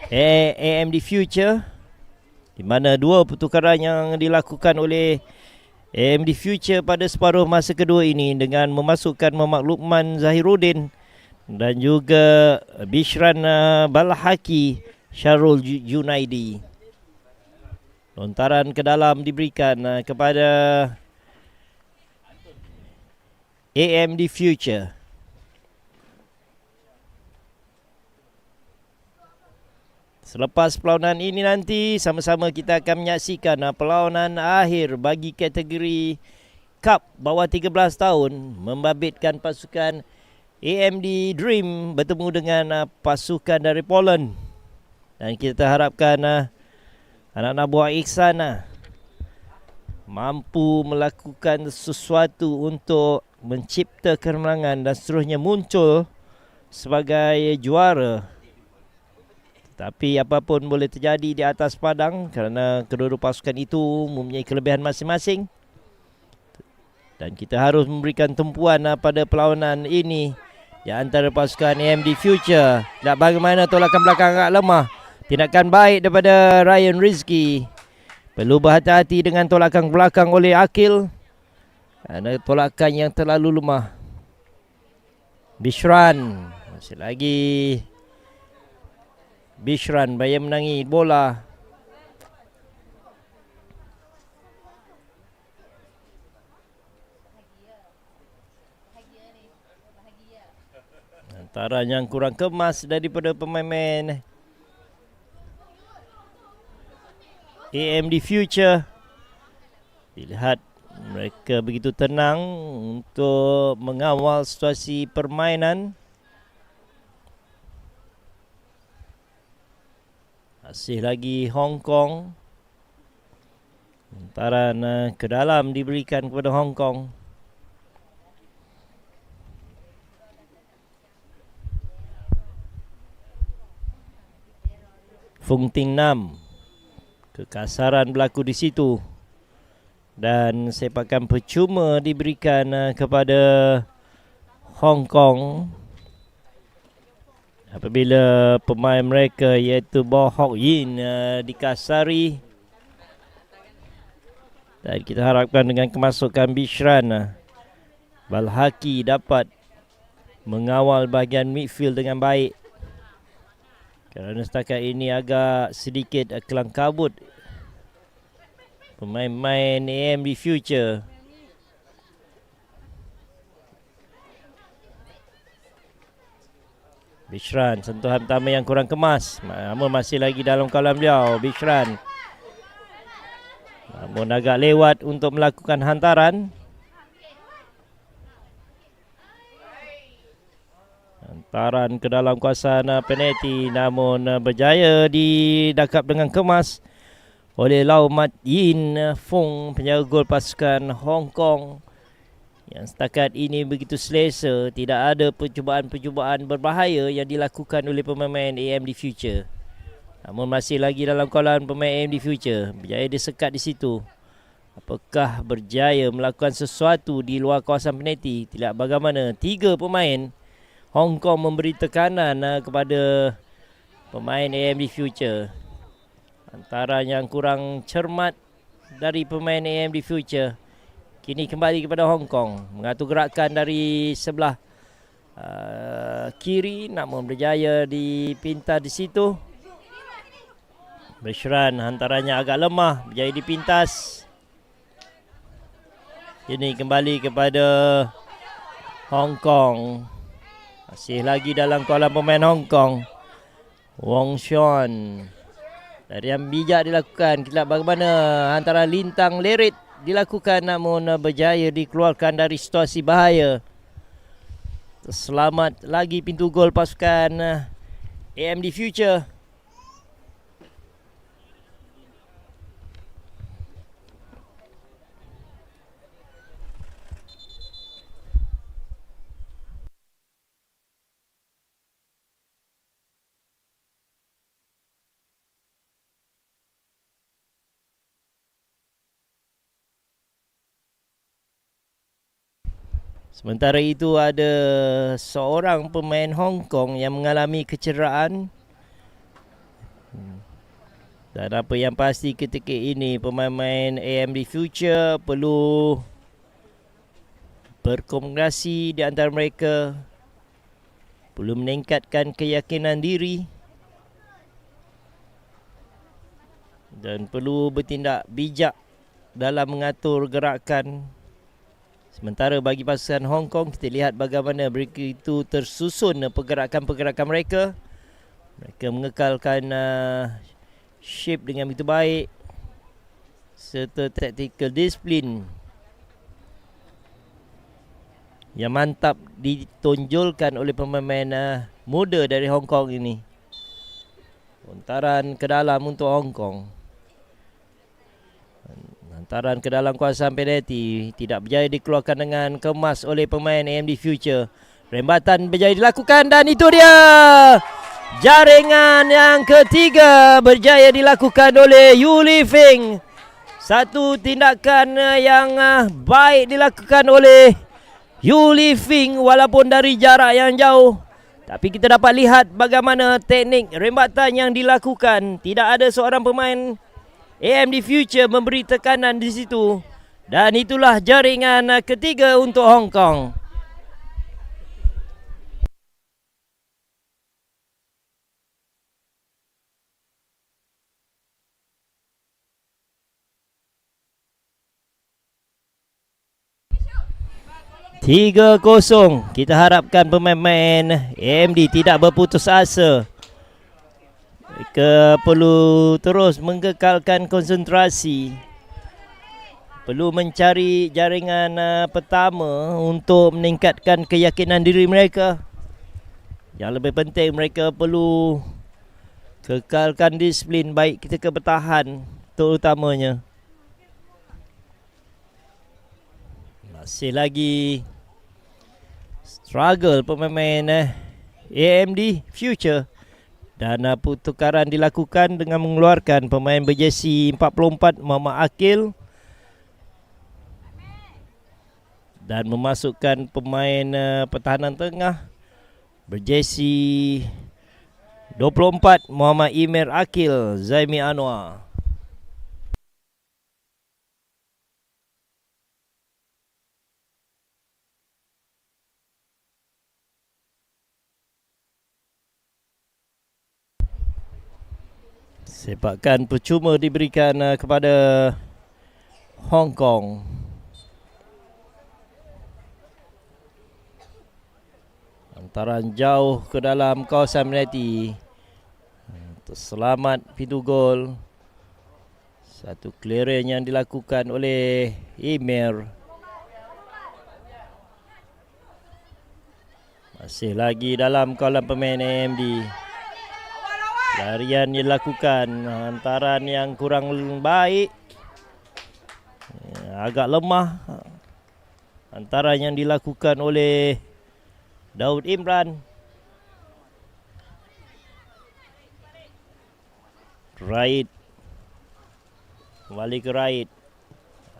AMD Future. Di mana 2 pertukaran yang dilakukan oleh AMD Future pada separuh masa kedua ini dengan memasukkan Muhammad Luqman Zahiruddin dan juga Bishran Balhaki Syarul Junaidi. Lontaran ke dalam diberikan kepada AMD Future. Selepas perlawanan ini nanti sama-sama kita akan menyaksikan perlawanan akhir bagi kategori Cup bawah 13 tahun membabitkan pasukan AMD Dream bertemu dengan pasukan dari Poland. Dan kita harapkan anak-anak buah Iksan mampu melakukan sesuatu untuk mencipta kemenangan dan seterusnya muncul sebagai juara. Tapi apapun boleh terjadi di atas padang kerana kedua-dua pasukan itu mempunyai kelebihan masing-masing. Dan kita harus memberikan tumpuan pada perlawanan ini di antara pasukan AMD Future. Tak bagaimana tolakan belakang agak lemah. Tindakan baik daripada Ryan Rizky. Perlu berhati-hati dengan tolakan belakang oleh Akil. Kerana tolakan yang terlalu lemah. Bishran masih lagi. Bishran bayar menangi bola. Antara yang kurang kemas daripada pemain-pemain AMD Future. Dilihat mereka begitu tenang untuk mengawal situasi permainan. Masih lagi Hong Kong. Lontaran ke dalam diberikan kepada Hong Kong. Fung Ting Nam. Kekasaran berlaku di situ. Dan sepakan percuma diberikan kepada Hong Kong. Apabila pemain mereka iaitu Bo Hok Yin dikasari. Dan kita harapkan dengan kemasukan Bishran Balhaki dapat mengawal bahagian midfield dengan baik. Kerana setakat ini agak sedikit kelang kabut pemain-pemain AMD Future. Bishran, sentuhan pertama yang kurang kemas. Namun masih lagi dalam kolam beliau. Bishran. Namun agak lewat untuk melakukan hantaran. Hantaran ke dalam kawasan penalti, namun berjaya didakap dengan kemas oleh Lau Mat Yin Fung, penjaga gol pasukan Hong Kong, yang setakat ini begitu selesa. Tidak ada percubaan-percubaan berbahaya yang dilakukan oleh pemain AMD Future. Namun masih lagi dalam kawalan pemain AMD Future, berjaya disekat di situ. Apakah berjaya melakukan sesuatu di luar kawasan penalti? Tidak, bagaimana 3 pemain Hong Kong memberi tekanan kepada pemain AMD Future. Antara yang kurang cermat dari pemain AMD Future. Kini kembali kepada Hong Kong, mengatur gerakan dari sebelah kiri, namun berjaya dipintas di situ. Berseran hantarannya agak lemah, berjaya dipintas. Kini kembali kepada Hong Kong. Masih lagi dalam kawalan pemain Hong Kong. Wong Sean. Dari yang bijak dilakukan. Kita bagaimana antara lintang lerit dilakukan, namun berjaya dikeluarkan dari situasi bahaya. Selamat lagi pintu gol pasukan AMD Future. Sementara itu ada seorang pemain Hong Kong yang mengalami kecederaan. Dan apa yang pasti ketika ini pemain-pemain AMD Future perlu berkomunikasi di antara mereka. Perlu meningkatkan keyakinan diri. Dan perlu bertindak bijak dalam mengatur gerakan. Sementara bagi pasukan Hong Kong, kita lihat bagaimana mereka itu tersusun pergerakan-pergerakan mereka. Mereka mengekalkan shape dengan begitu baik, serta tactical discipline yang mantap ditonjolkan oleh pemain muda dari Hong Kong ini. Hantaran ke dalam untuk Hong Kong. Hantaran ke dalam kawasan penalti tidak berjaya dikeluarkan dengan kemas oleh pemain AMD Future. Rembatan berjaya dilakukan dan itu dia. Jaringan yang ketiga berjaya dilakukan oleh Yuli Feng. Satu tindakan yang baik dilakukan oleh Yuli Feng walaupun dari jarak yang jauh. Tapi kita dapat lihat bagaimana teknik rembatan yang dilakukan. Tidak ada seorang pemain AMD Future memberi tekanan di situ. Dan itulah jaringan ketiga untuk Hong Kong. Tiga kosong. Kita harapkan pemain-pemain AMD tidak berputus asa. Mereka perlu terus mengekalkan konsentrasi. Perlu mencari jaringan pertama untuk meningkatkan keyakinan diri mereka. Yang lebih penting, mereka perlu kekalkan disiplin baik ketika bertahan terutamanya. Masih lagi struggle pemain AMD Future. Dan pertukaran dilakukan dengan mengeluarkan pemain berjersey 44 Muhammad Akil dan memasukkan pemain pertahanan tengah berjersey 24 Muhammad Imir Akil Zaimi Anwar. Sepakan percuma diberikan kepada Hong Kong. Hantaran jauh ke dalam kawasan penalti. Terselamat pintu gol. Satu clearance yang dilakukan oleh Emir. Masih lagi dalam kolam pemain AMD. Larian dilakukan, hantaran yang kurang baik, agak lemah hantaran yang dilakukan oleh Daud Imran. Right, kembali ke right,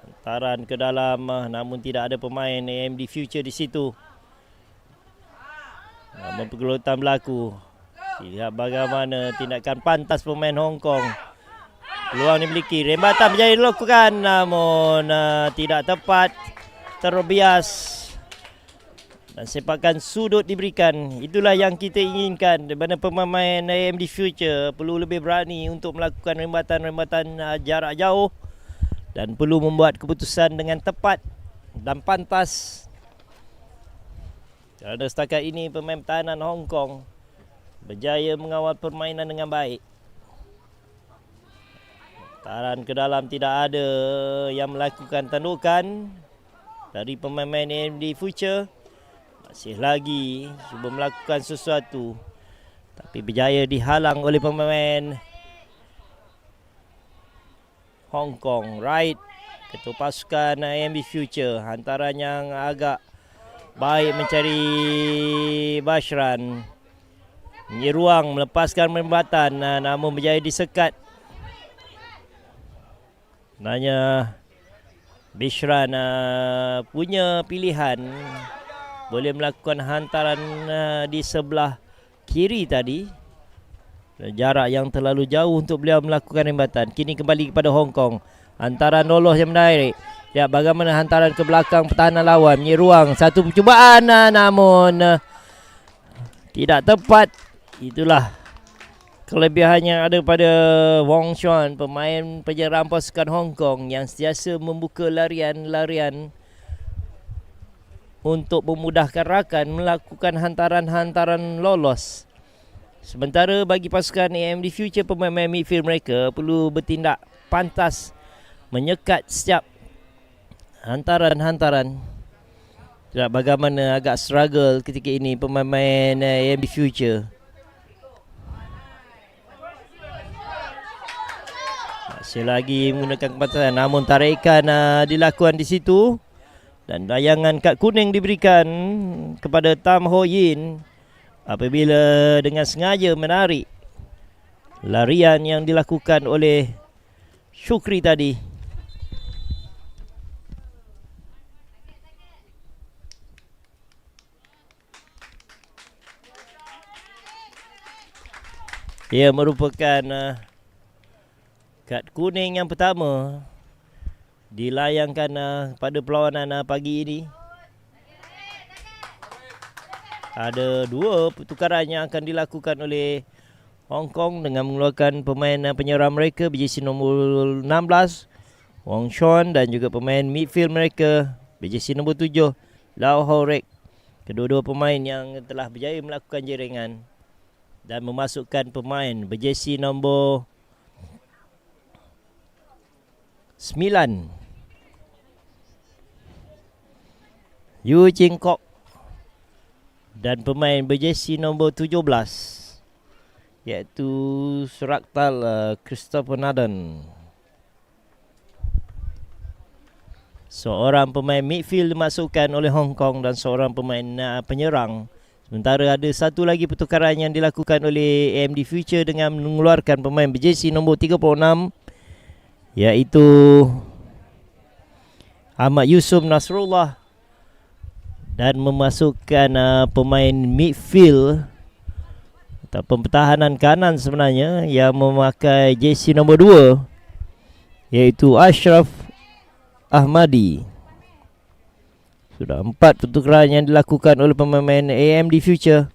hantaran ke dalam, namun tidak ada pemain AMD Future di situ. Namun pergelutan berlaku. Lihat bagaimana tindakan pantas pemain Hong Kong. Peluang dimiliki, rembatan menjadi dilakukan, namun tidak tepat, terbias dan sepakan sudut diberikan. Itulah yang kita inginkan daripada pemain AMD Future. Perlu lebih berani untuk melakukan rembatan-rembatan jarak jauh dan perlu membuat keputusan dengan tepat dan pantas. Kerana setakat ini pemain pertahanan Hong Kong berjaya mengawal permainan dengan baik. Hantaran ke dalam, tidak ada yang melakukan tandukan dari pemain AMD Future. Masih lagi cuba melakukan sesuatu, tapi berjaya dihalang oleh pemain Hong Kong. Right, ketua pasukan AMD Future. Hantaran yang agak baik mencari Bashran. Ruang melepaskan rembatan, namun berjaya disekat. Sebenarnya Bashran punya pilihan, boleh melakukan hantaran di sebelah kiri tadi. Jarak yang terlalu jauh untuk beliau melakukan rembatan. Kini kembali kepada Hong Kong. Hantaran lolos yang menarik. Lihat bagaimana hantaran ke belakang pertahanan lawan. Ruang, satu percubaan, namun tidak tepat. Itulah kelebihan yang ada pada Wong Chuan, pemain penyerang pasukan Hong Kong yang sentiasa membuka larian-larian untuk memudahkan rakan melakukan hantaran-hantaran lolos. Sementara bagi pasukan AMD Future, pemain midfield mereka perlu bertindak pantas, menyekat setiap hantaran-hantaran. Lihat bagaimana agak struggle ketika ini pemain AMD Future. Masih lagi menggunakan kepantasan, namun tarikan dilakukan di situ. Dan layangan kad kuning diberikan kepada Tam Ho Yin apabila dengan sengaja menarik larian yang dilakukan oleh Shukri tadi. Ia merupakan kad kuning yang pertama dilayangkan pada perlawanan pagi ini. Ada dua pertukaran yang akan dilakukan oleh Hong Kong dengan mengeluarkan pemain penyerang mereka berjersey nombor 16 Wong Chuan dan juga pemain midfield mereka berjersey nombor 7 Lau Ho Rek. Kedua-dua pemain yang telah berjaya melakukan jaringan dan memasukkan pemain berjersey nombor 9 Yu Jing Kok dan pemain berjersey nombor 17 iaitu Suraktal Christopher Naden. Seorang pemain midfield dimasukkan oleh Hong Kong dan seorang pemain penyerang. Sementara ada satu lagi pertukaran yang dilakukan oleh AMD Future dengan mengeluarkan pemain berjersey nombor 36 iaitu Ahmad Yusuf Nasrullah dan memasukkan pemain midfield atau pertahanan kanan sebenarnya yang memakai jersey nombor 2 iaitu Ashraf Ahmadi. Sudah 4 pertukaran yang dilakukan oleh pemain AMD Future,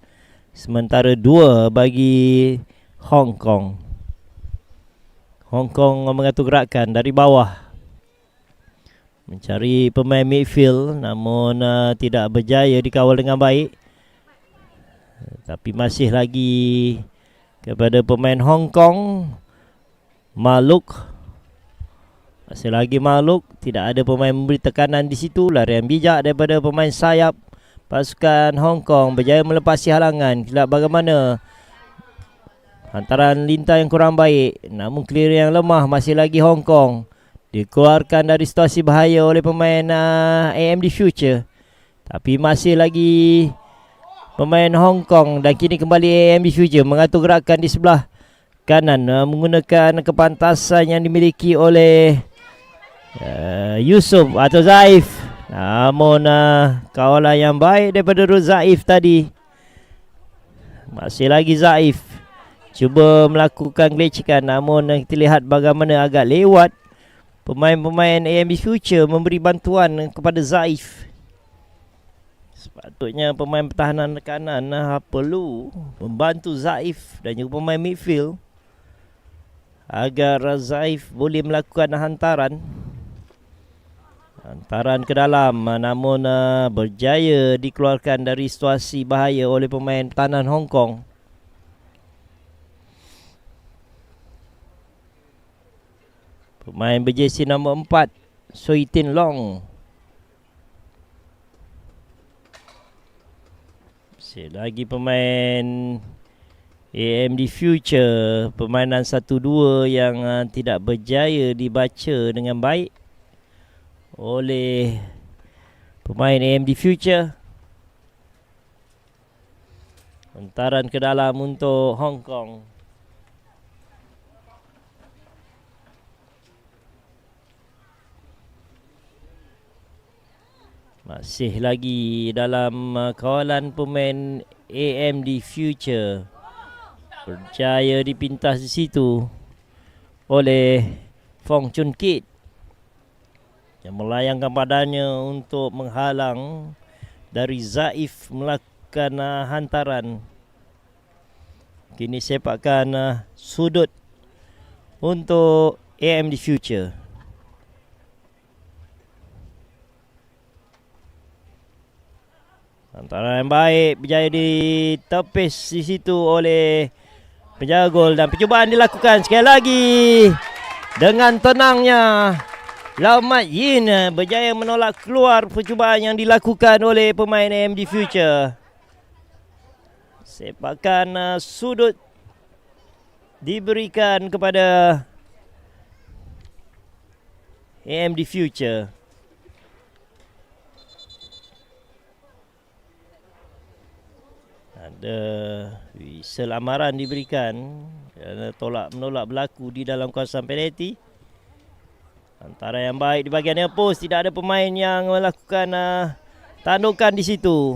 sementara 2 bagi Hong Kong. Hong Kong mengatur gerakan dari bawah, mencari pemain midfield, namun tidak berjaya dikawal dengan baik. Tapi masih lagi kepada pemain Hong Kong, Maluk. Masih lagi Maluk, tidak ada pemain memberi tekanan di situ. Larian bijak daripada pemain sayap pasukan Hong Kong berjaya melepasi halangan. Kelak bagaimana? Hantaran lintah yang kurang baik, namun clear yang lemah masih lagi Hong Kong. Dikeluarkan dari situasi bahaya oleh pemain AMD Future. Tapi masih lagi pemain Hong Kong, dan kini kembali AMD Future mengatur gerakan di sebelah kanan menggunakan kepantasan yang dimiliki oleh Yusof atau Zaif. Namun kawalan yang baik daripada Zaif tadi. Masih lagi Zaif cuba melakukan gelecekan, namun kita lihat bagaimana agak lewat. Pemain-pemain AMD Future memberi bantuan kepada Zaif. Sepatutnya pemain pertahanan kanan perlu membantu Zaif dan juga pemain midfield agar Zaif boleh melakukan hantaran ke dalam, namun berjaya dikeluarkan dari situasi bahaya oleh pemain pertahanan Hong Kong. Pemain berjersey nombor 4, Sui Tin Long. Lagi pemain AMD Future, permainan 1-2 yang tidak berjaya dibaca dengan baik oleh pemain AMD Future. Hantaran ke dalam untuk Hong Kong. Masih lagi dalam kawalan pemain AMD Future. Berjaya dipintas di situ oleh Fong Chun Kit yang melayangkan badannya untuk menghalang dari Zaif melakukan hantaran. Kini sepakan sudut untuk AMD Future. Hantaran yang baik berjaya ditepis di situ oleh penjaga gol, dan percubaan dilakukan sekali lagi dengan tenangnya. Lau Mat Yin berjaya menolak keluar percubaan yang dilakukan oleh pemain AMD Future. Sepakan sudut diberikan kepada AMD Future. Ada whistle amaran diberikan kerana menolak berlaku di dalam kawasan penalti. Antara yang baik di bahagian near post, tidak ada pemain yang melakukan tandukan di situ.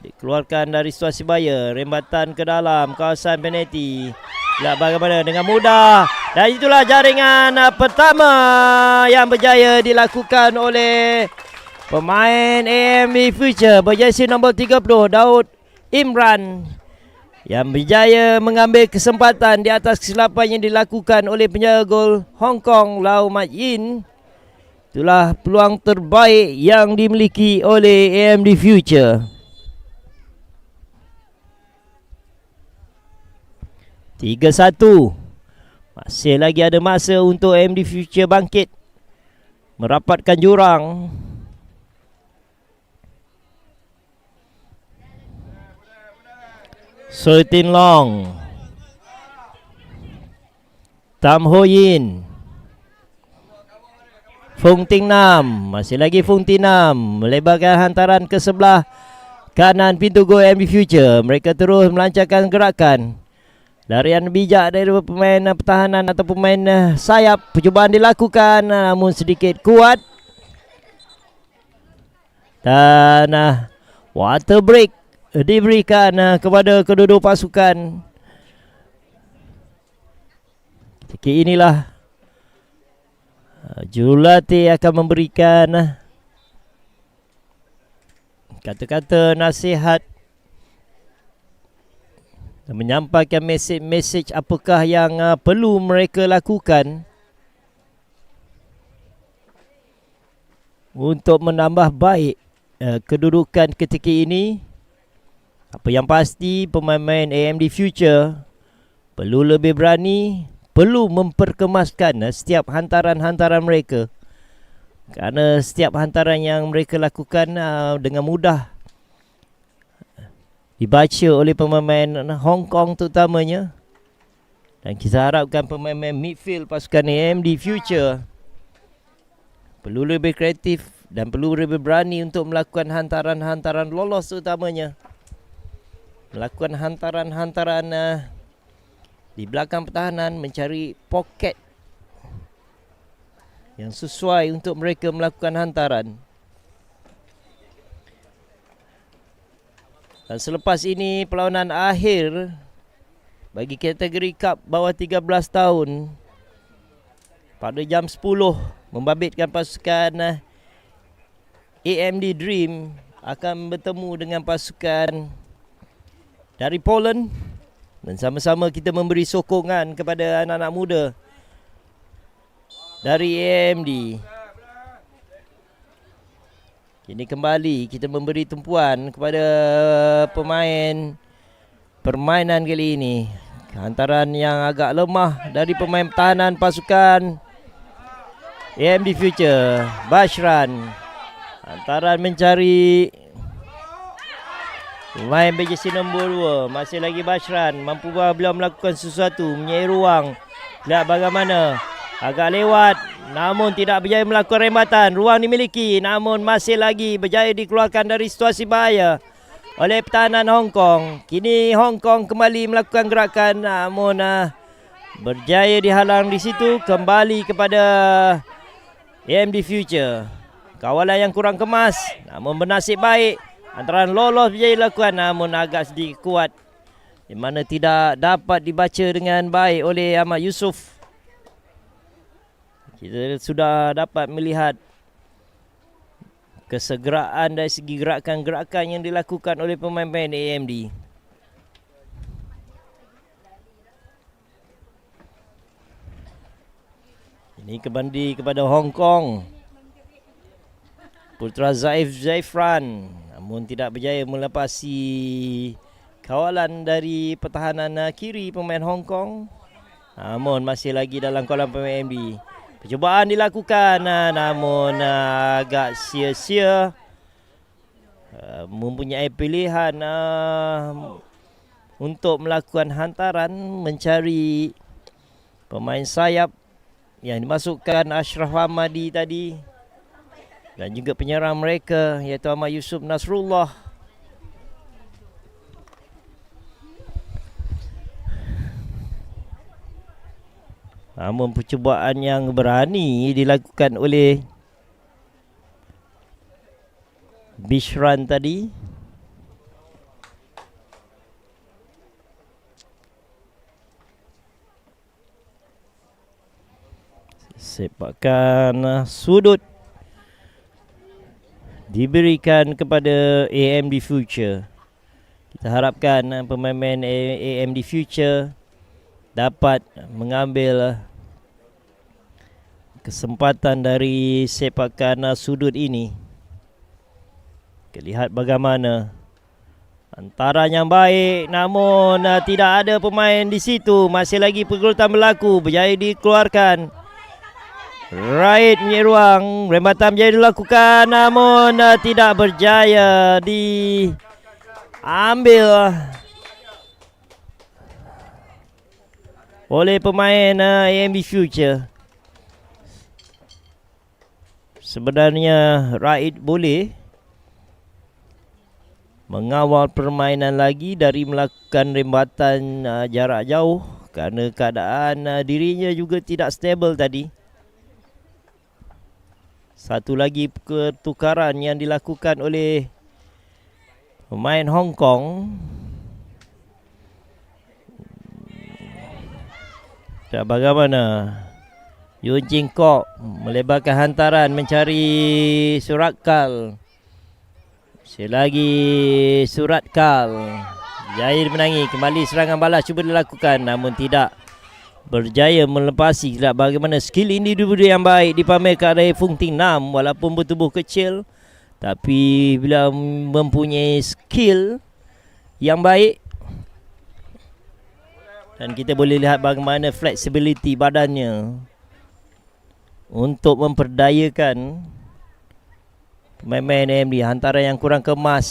Dikeluarkan dari situasi bahaya, rembatan ke dalam kawasan penalti. Lihat bagaimana dengan mudah, dan itulah jaringan pertama yang berjaya dilakukan oleh pemain AMD Future berjersey nombor 30 Daud Imran, yang berjaya mengambil kesempatan di atas kesilapan yang dilakukan oleh penjaga gol Hong Kong Lau Mat Yin. Itulah peluang terbaik yang dimiliki oleh AMD Future. 3-1. Masih lagi ada masa untuk AMD Future bangkit, merapatkan jurang. Sui Tin Long, Tam Ho Yin, Fung Ting Nam. Masih lagi Fung Ting Nam melebarkan hantaran ke sebelah kanan pintu gol AMD Future. Mereka terus melancarkan gerakan. Larian bijak dari pemain pertahanan atau pemain sayap. Percubaan dilakukan namun sedikit kuat. Dan water break diberikan kepada kedua-dua pasukan. Ketika inilah jurulatih akan memberikan kata-kata nasihat dan menyampaikan mesej-mesej apakah yang perlu mereka lakukan untuk menambah baik kedudukan ketika ini. Apa yang pasti, pemain-pemain AMD Future perlu lebih berani, perlu memperkemaskan setiap hantaran-hantaran mereka. Kerana setiap hantaran yang mereka lakukan dengan mudah dibaca oleh pemain Hong Kong terutamanya. Dan kita harapkan pemain midfield pasukan AMD Future perlu lebih kreatif dan perlu lebih berani untuk melakukan hantaran-hantaran lolos terutamanya. Melakukan hantaran-hantaran di belakang pertahanan, mencari poket yang sesuai untuk mereka melakukan hantaran. Dan selepas ini perlawanan akhir bagi kategori Cup bawah 13 tahun pada jam 10 membabitkan pasukan AMD Dream akan bertemu dengan pasukan dari Poland, dan sama-sama kita memberi sokongan kepada anak-anak muda dari AMD. Kini kembali kita memberi tumpuan kepada permainan kali ini. Hantaran yang agak lemah dari pemain pertahanan pasukan AMD Future. Bashran. Hantaran mencari pemain berjersey nombor 2. Masih lagi Bashran. Mampukah beliau melakukan sesuatu, menyai ruang. Lihat bagaimana. Agak lewat, namun tidak berjaya melakukan rembatan. Ruang dimiliki, namun masih lagi berjaya dikeluarkan dari situasi bahaya oleh pertahanan Hong Kong. Kini Hong Kong kembali melakukan gerakan, namun berjaya dihalang di situ. Kembali kepada AMD Future. Kawalan yang kurang kemas, namun bernasib baik. Hantaran lolos berjaya dilakukan, namun agak sedikit kuat, di mana tidak dapat dibaca dengan baik oleh Ahmad Yusof. Kita sudah dapat melihat kesegeraan dari segi gerakan-gerakan yang dilakukan oleh pemain-pemain AMD. Ini kembali kepada Hong Kong. Putra Zaifran, namun tidak berjaya melepasi kawalan dari pertahanan kiri pemain Hong Kong. Namun masih lagi dalam kolam pemain AMD. Percubaan dilakukan, namun agak sia-sia. Mempunyai pilihan untuk melakukan hantaran, mencari pemain sayap yang dimasukkan Ashraf Hamadi tadi, dan juga penyerang mereka iaitu Ahmad Yusuf Nasrullah. Namun percubaan yang berani dilakukan oleh Bishran tadi. Sepakan sudut diberikan kepada AMD Future. Kita harapkan pemain-pemain AMD Future dapat mengambil kesempatan dari sepakan sudut ini. Kita lihat bagaimana hantaran yang baik, namun tidak ada pemain di situ. Masih lagi pergulatan berlaku, berjaya dikeluarkan. Right punya ruang, rembatan berjaya dilakukan, namun tidak berjaya diambil oleh pemain AMD Future. Sebenarnya Raid boleh mengawal permainan lagi dari melakukan rembatan jarak jauh, kerana keadaan dirinya juga tidak stabil tadi. Satu lagi pertukaran yang dilakukan oleh pemain Hong Kong. Dan bagaimana Yun Jing Kok melebarkan hantaran mencari Suratkal. Selagi Suratkal jaya menangi, kembali serangan balas cuba dilakukan, namun tidak berjaya melepasi. Tidak bagaimana skill individu yang baik dipamerkan oleh Fung Ting Nam. Walaupun bertubuh kecil, tapi bila mempunyai skill yang baik, dan kita boleh lihat bagaimana flexibility badannya untuk memperdayakan pemain-pemain AMD. Hantaran yang kurang kemas,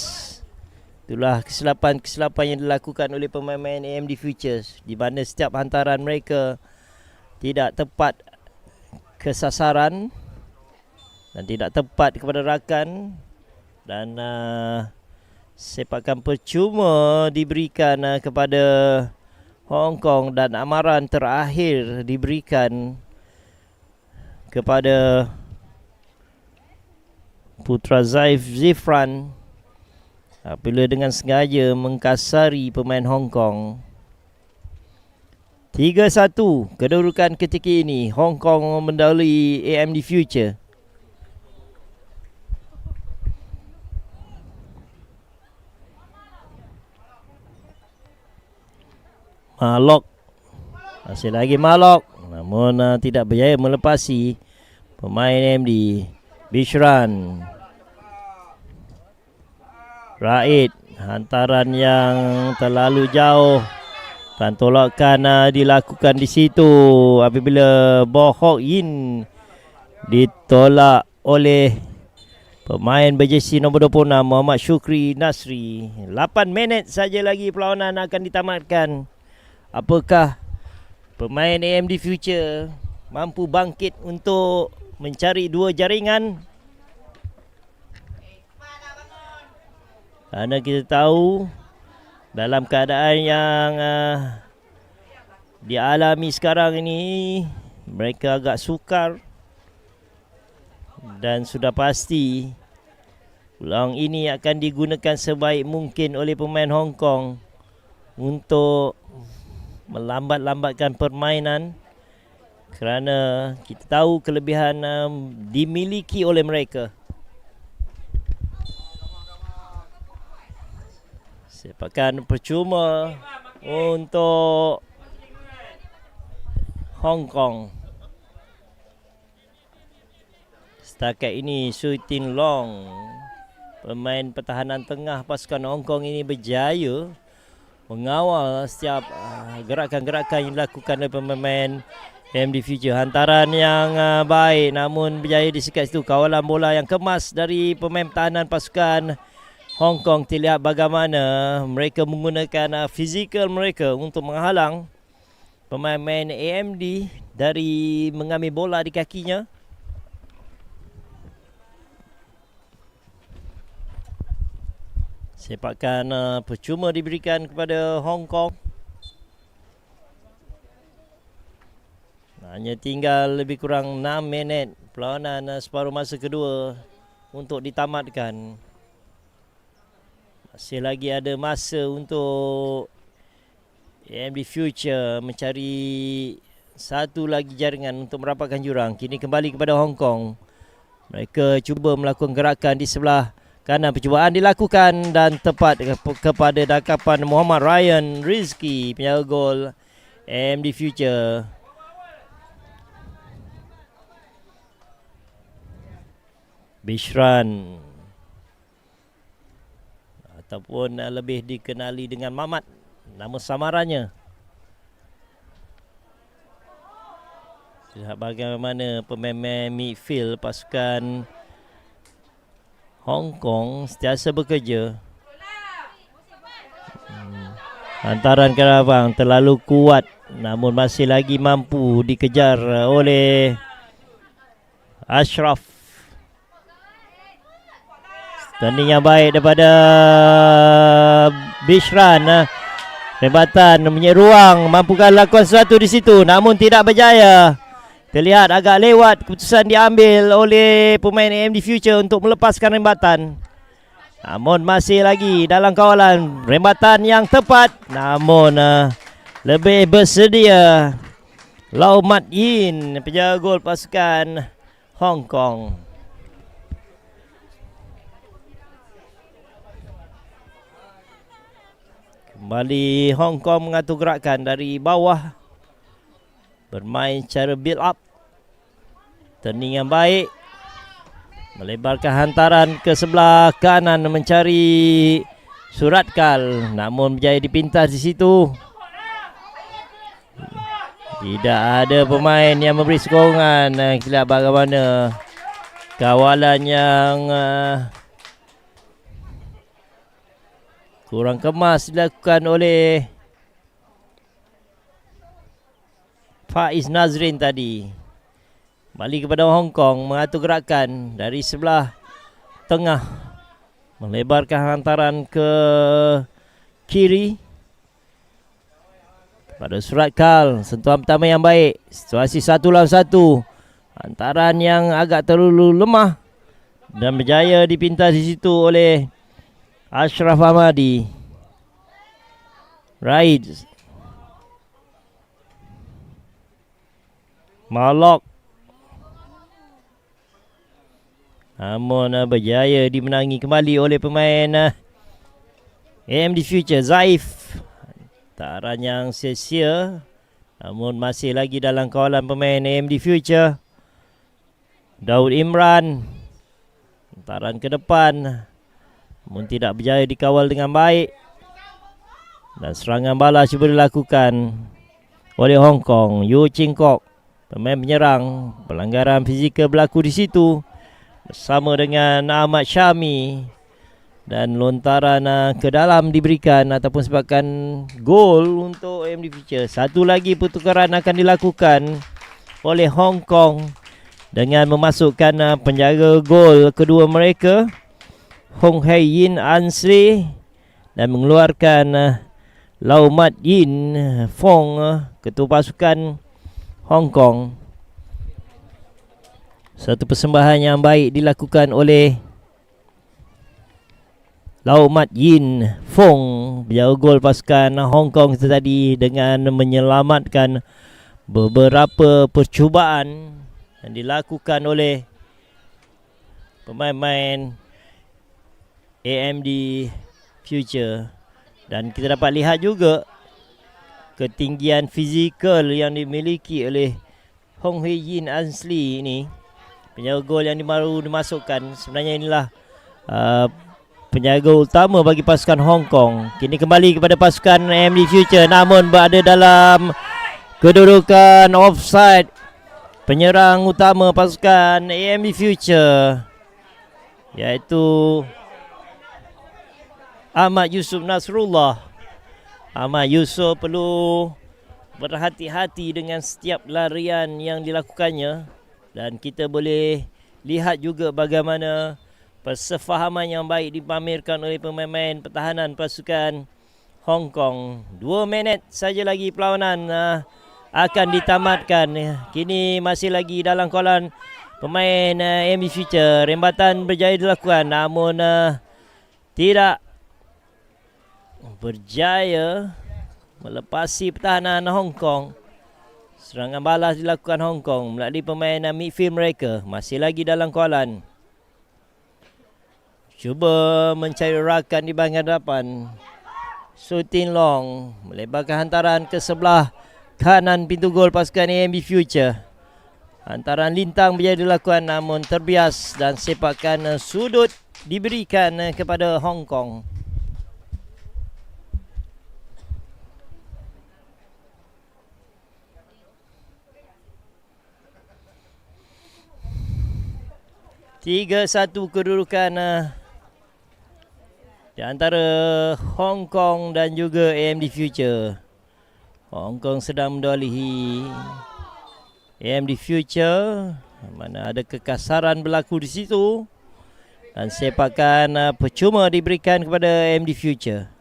Itulah kesilapan-kesilapan yang dilakukan oleh pemain-pemain AMD Futures, di mana setiap hantaran mereka tidak tepat ke sasaran dan tidak tepat kepada rakan, dan sepakan percuma diberikan kepada Hong Kong, dan amaran terakhir diberikan kepada Putra Zifran apabila dengan sengaja mengkasari pemain Hong Kong. 3-1 kedudukan ketika ini. Hong Kong mendahului AMD Future. Malok, masih lagi Malok, namun tidak berjaya melepasi pemain AMD. Bishran, Raid, hantaran yang terlalu jauh dan tolakan dilakukan di situ apabila Bo Hok Yin ditolak oleh pemain berjersey nombor 26 Muhammad Syukri Nasri. 8 minit saja lagi perlawanan akan ditamatkan. Apakah pemain AMD Future mampu bangkit untuk mencari 2 jaringan? Kerana kita tahu dalam keadaan yang dialami sekarang ini, mereka agak sukar, dan sudah pasti peluang ini akan digunakan sebaik mungkin oleh pemain Hong Kong untuk melambat-lambatkan permainan, kerana kita tahu kelebihan dimiliki oleh mereka. Sepakan percuma untuk Hong Kong. Setakat ini Sui Tin Long, pemain pertahanan tengah pasukan Hong Kong ini, berjaya mengawal setiap gerakan-gerakan yang dilakukan oleh pemain AMD Future. Hantaran yang baik namun berjaya disekat situ. Kawalan bola yang kemas dari pemain pertahanan pasukan Hong Kong. Terlihat bagaimana mereka menggunakan fizikal mereka untuk menghalang pemain-pemain AMD dari mengambil bola di kakinya. Sepakan percuma diberikan kepada Hong Kong. Hanya tinggal lebih kurang 6 minit perlawanan separuh masa kedua untuk ditamatkan. Masih lagi ada masa untuk AMD Future mencari satu lagi jaringan untuk merapatkan jurang. Kini kembali kepada Hong Kong. Mereka cuba melakukan gerakan di sebelah kanan. Percubaan dilakukan dan tepat kepada dakapan Muhammad Ryan Rizki, penjaga gol AMD Future. Bishran, ataupun lebih dikenali dengan Mamat, nama samarannya. Lihat bagaimana pemain midfield pasukan Hong Kong sentiasa bekerja. Hantaran ke belakang terlalu kuat, namun masih lagi mampu dikejar oleh Ashraf. Tanding yang baik daripada Bishran. Rebatan mempunyai ruang, mampukah lakukan sesuatu di situ, namun tidak berjaya. Terlihat agak lewat keputusan diambil oleh pemain AMD Future untuk melepaskan rembatan. Namun masih lagi dalam kawalan. Rembatan yang tepat, namun lebih bersedia Lau Mat Yin, penjaga gol pasukan Hong Kong. Kembali Hong Kong mengatur gerakan dari bawah, bermain cara build up. Turning yang baik, melebarkan hantaran ke sebelah kanan mencari Suratkal, namun berjaya dipintas di situ. Tidak ada pemain yang memberi sokongan. Kita lihat bagaimana kawalan yang Kurang kemas dilakukan oleh Faiz Nazrin tadi. Kembali kepada Hong Kong, mengatur gerakan dari sebelah tengah, melebarkan hantaran ke kiri pada Surat Kal. Sentuhan pertama yang baik, situasi 1 lawan 1. Hantaran yang agak terlalu lemah dan berjaya dipintas di situ oleh Ashraf Ahmadi. Right. Malok. Namun berjaya dimenangi kembali oleh pemain AMD Future, Zaif. Hantaran yang sia-sia, namun masih lagi dalam kawalan pemain AMD Future. Daud Imran. Hantaran ke depan, namun tidak berjaya dikawal dengan baik. Dan serangan balas cuba dilakukan oleh Hong Kong. Yu Ching Kok, pemain penyerang. Pelanggaran fizikal berlaku di situ bersama dengan Ahmad Syami. Dan lontaran ke dalam diberikan ataupun sebabkan gol untuk AMD Future. Satu lagi pertukaran akan dilakukan oleh Hong Kong dengan memasukkan penjaga gol kedua mereka, Hong Hai Yin Ansri, dan mengeluarkan Lau Mat Yin Fong, ketua pasukan Hong Kong. Satu persembahan yang baik dilakukan oleh Lau Mat Yin Fong, penjaga gol pasukan Hong Kong itu tadi, dengan menyelamatkan beberapa percubaan yang dilakukan oleh pemain-pemain AMD Future. Dan kita dapat lihat juga ketinggian fizikal yang dimiliki oleh Hong Hai Yin Ansli ini, penjaga gol yang baru dimasukkan. Sebenarnya inilah penjaga utama bagi pasukan Hong Kong. Kini kembali kepada pasukan AMD Future, namun berada dalam kedudukan offside. Penyerang utama pasukan AMD Future, iaitu Ahmad Yusuf Nasrullah. Ahmad Yusuf perlu berhati-hati dengan setiap larian yang dilakukannya. Dan kita boleh lihat juga bagaimana persefahaman yang baik dipamerkan oleh pemain pertahanan pasukan Hong Kong. 2 minit saja lagi perlawanan akan ditamatkan. Kini masih lagi dalam kawalan pemain AMD Future. Rembatan berjaya dilakukan, namun tidak berjaya melepasi pertahanan Hong Kong. Serangan balas dilakukan Hong Kong melalui pemain midfield mereka. Masih lagi dalam kawalan, cuba mencari rakan di bahagian hadapan. Su Tin Long melebarkan hantaran ke sebelah kanan pintu gol pasukan AMD Future. Hantaran lintang berjaya dilakukan, namun terbias dan sepakan sudut diberikan kepada Hong Kong. Tiga satu kedudukan di antara Hong Kong dan juga AMD Future. Hong Kong sedang mendalihi AMD Future, mana ada kekasaran berlaku di situ, dan sepakan percuma diberikan kepada AMD Future.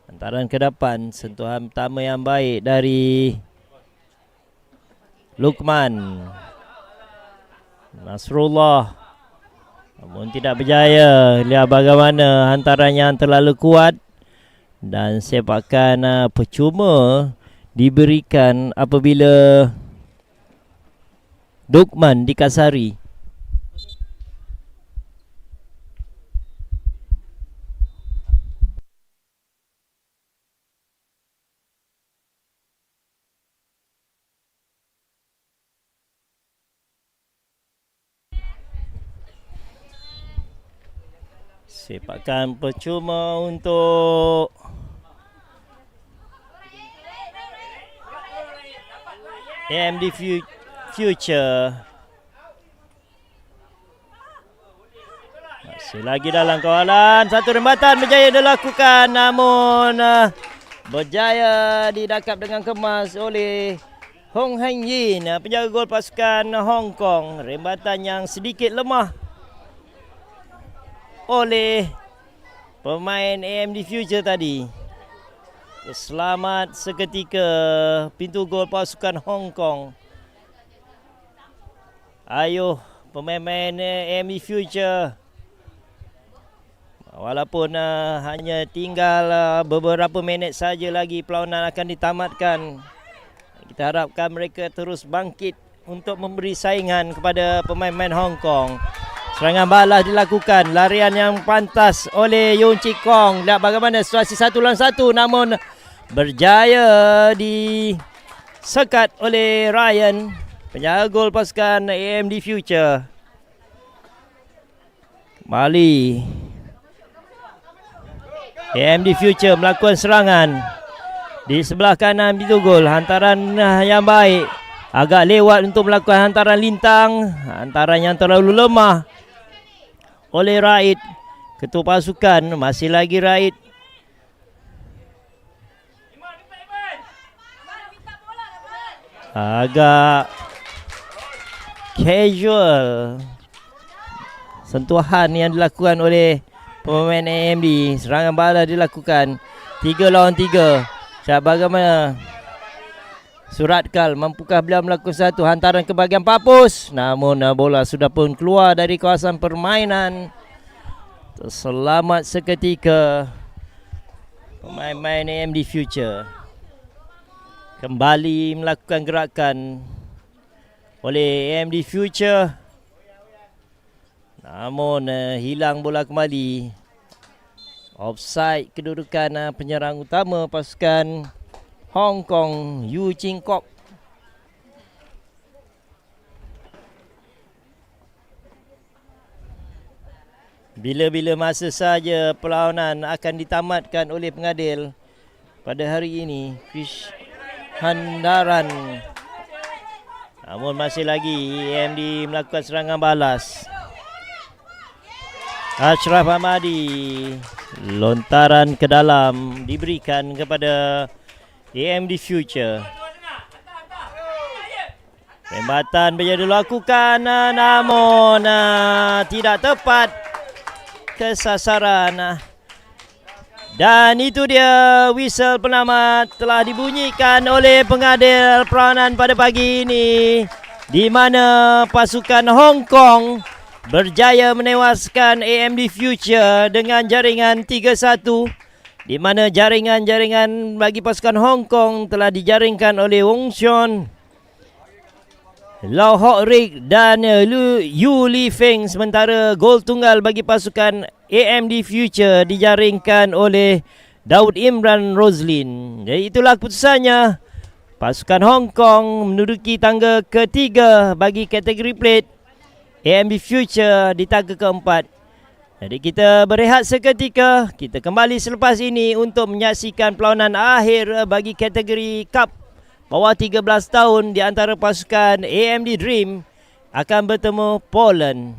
Hantaran ke depan, sentuhan pertama yang baik dari Lukman Nasrullah, namun tidak berjaya. Lihat bagaimana hantaran yang terlalu kuat dan sepakan percuma diberikan apabila Lukman dikasari. Sepakan percuma untuk AMD Future. Selagi dalam kawalan, satu rembatan berjaya dilakukan, namun berjaya didakap dengan kemas oleh Hong Han Yin, penjaga gol pasukan Hong Kong. Rembatan yang sedikit lemah oleh pemain AMD Future tadi. Selamat seketika pintu gol pasukan Hong Kong. Ayuh pemain-pemain AMD Future. Walaupun hanya tinggal beberapa minit saja lagi perlawanan akan ditamatkan. Kita harapkan mereka terus bangkit untuk memberi saingan kepada pemain-pemain Hong Kong. Serangan balas dilakukan. Larian yang pantas oleh Yong Chi Kong. Lihat bagaimana situasi 1 lawan 1. Namun berjaya disekat oleh Ryan, penjaga gol pasukan AMD Future. Kembali AMD Future melakukan serangan di sebelah kanan pintu gol. Hantaran yang baik, agak lewat untuk melakukan hantaran lintang. Hantaran yang terlalu lemah oleh Raid, ketua pasukan. Masih lagi Raid. Agak casual sentuhan yang dilakukan oleh pemain AMD. Serangan balas dilakukan 3 lawan 3. Siap bagaimana Suratkal, mampukah beliau melakukan satu hantaran ke bahagian papus, namun bola sudah pun keluar dari kawasan permainan. Selamat seketika pemain-pemain AMD Future. Kembali melakukan gerakan oleh AMD Future, namun hilang bola kembali. Offside kedudukan penyerang utama pasukan Hong Kong, Yu Ching Kok. Bila-bila masa saja perlawanan akan ditamatkan oleh pengadil pada hari ini, Krish Handaran. Namun masih lagi AMD melakukan serangan balas. Ashraf Hamadi, lontaran ke dalam diberikan kepada AMD Future. Rembatan berjaya dilakukan, namun tidak tepat ke sasaran. Dan itu dia whistle penamat telah dibunyikan oleh pengadil perlawanan pada pagi ini, di mana pasukan Hong Kong berjaya menewaskan AMD Future dengan jaringan 3-1, di mana jaringan-jaringan bagi pasukan Hong Kong telah dijaringkan oleh Wong Xion, Lau Hock Rik dan Yu Li Feng. Sementara gol tunggal bagi pasukan AMD Future dijaringkan oleh Daud Imran Roslin. Jadi itulah keputusannya. Pasukan Hong Kong menduduki tangga ketiga bagi kategori plate. AMD Future di tangga keempat. Jadi kita berehat seketika. Kita kembali selepas ini untuk menyaksikan perlawanan akhir bagi kategori Cup bawah 13 tahun di antara pasukan AMD Dream akan bertemu Poland.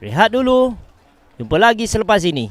Rehat dulu. Jumpa lagi selepas ini.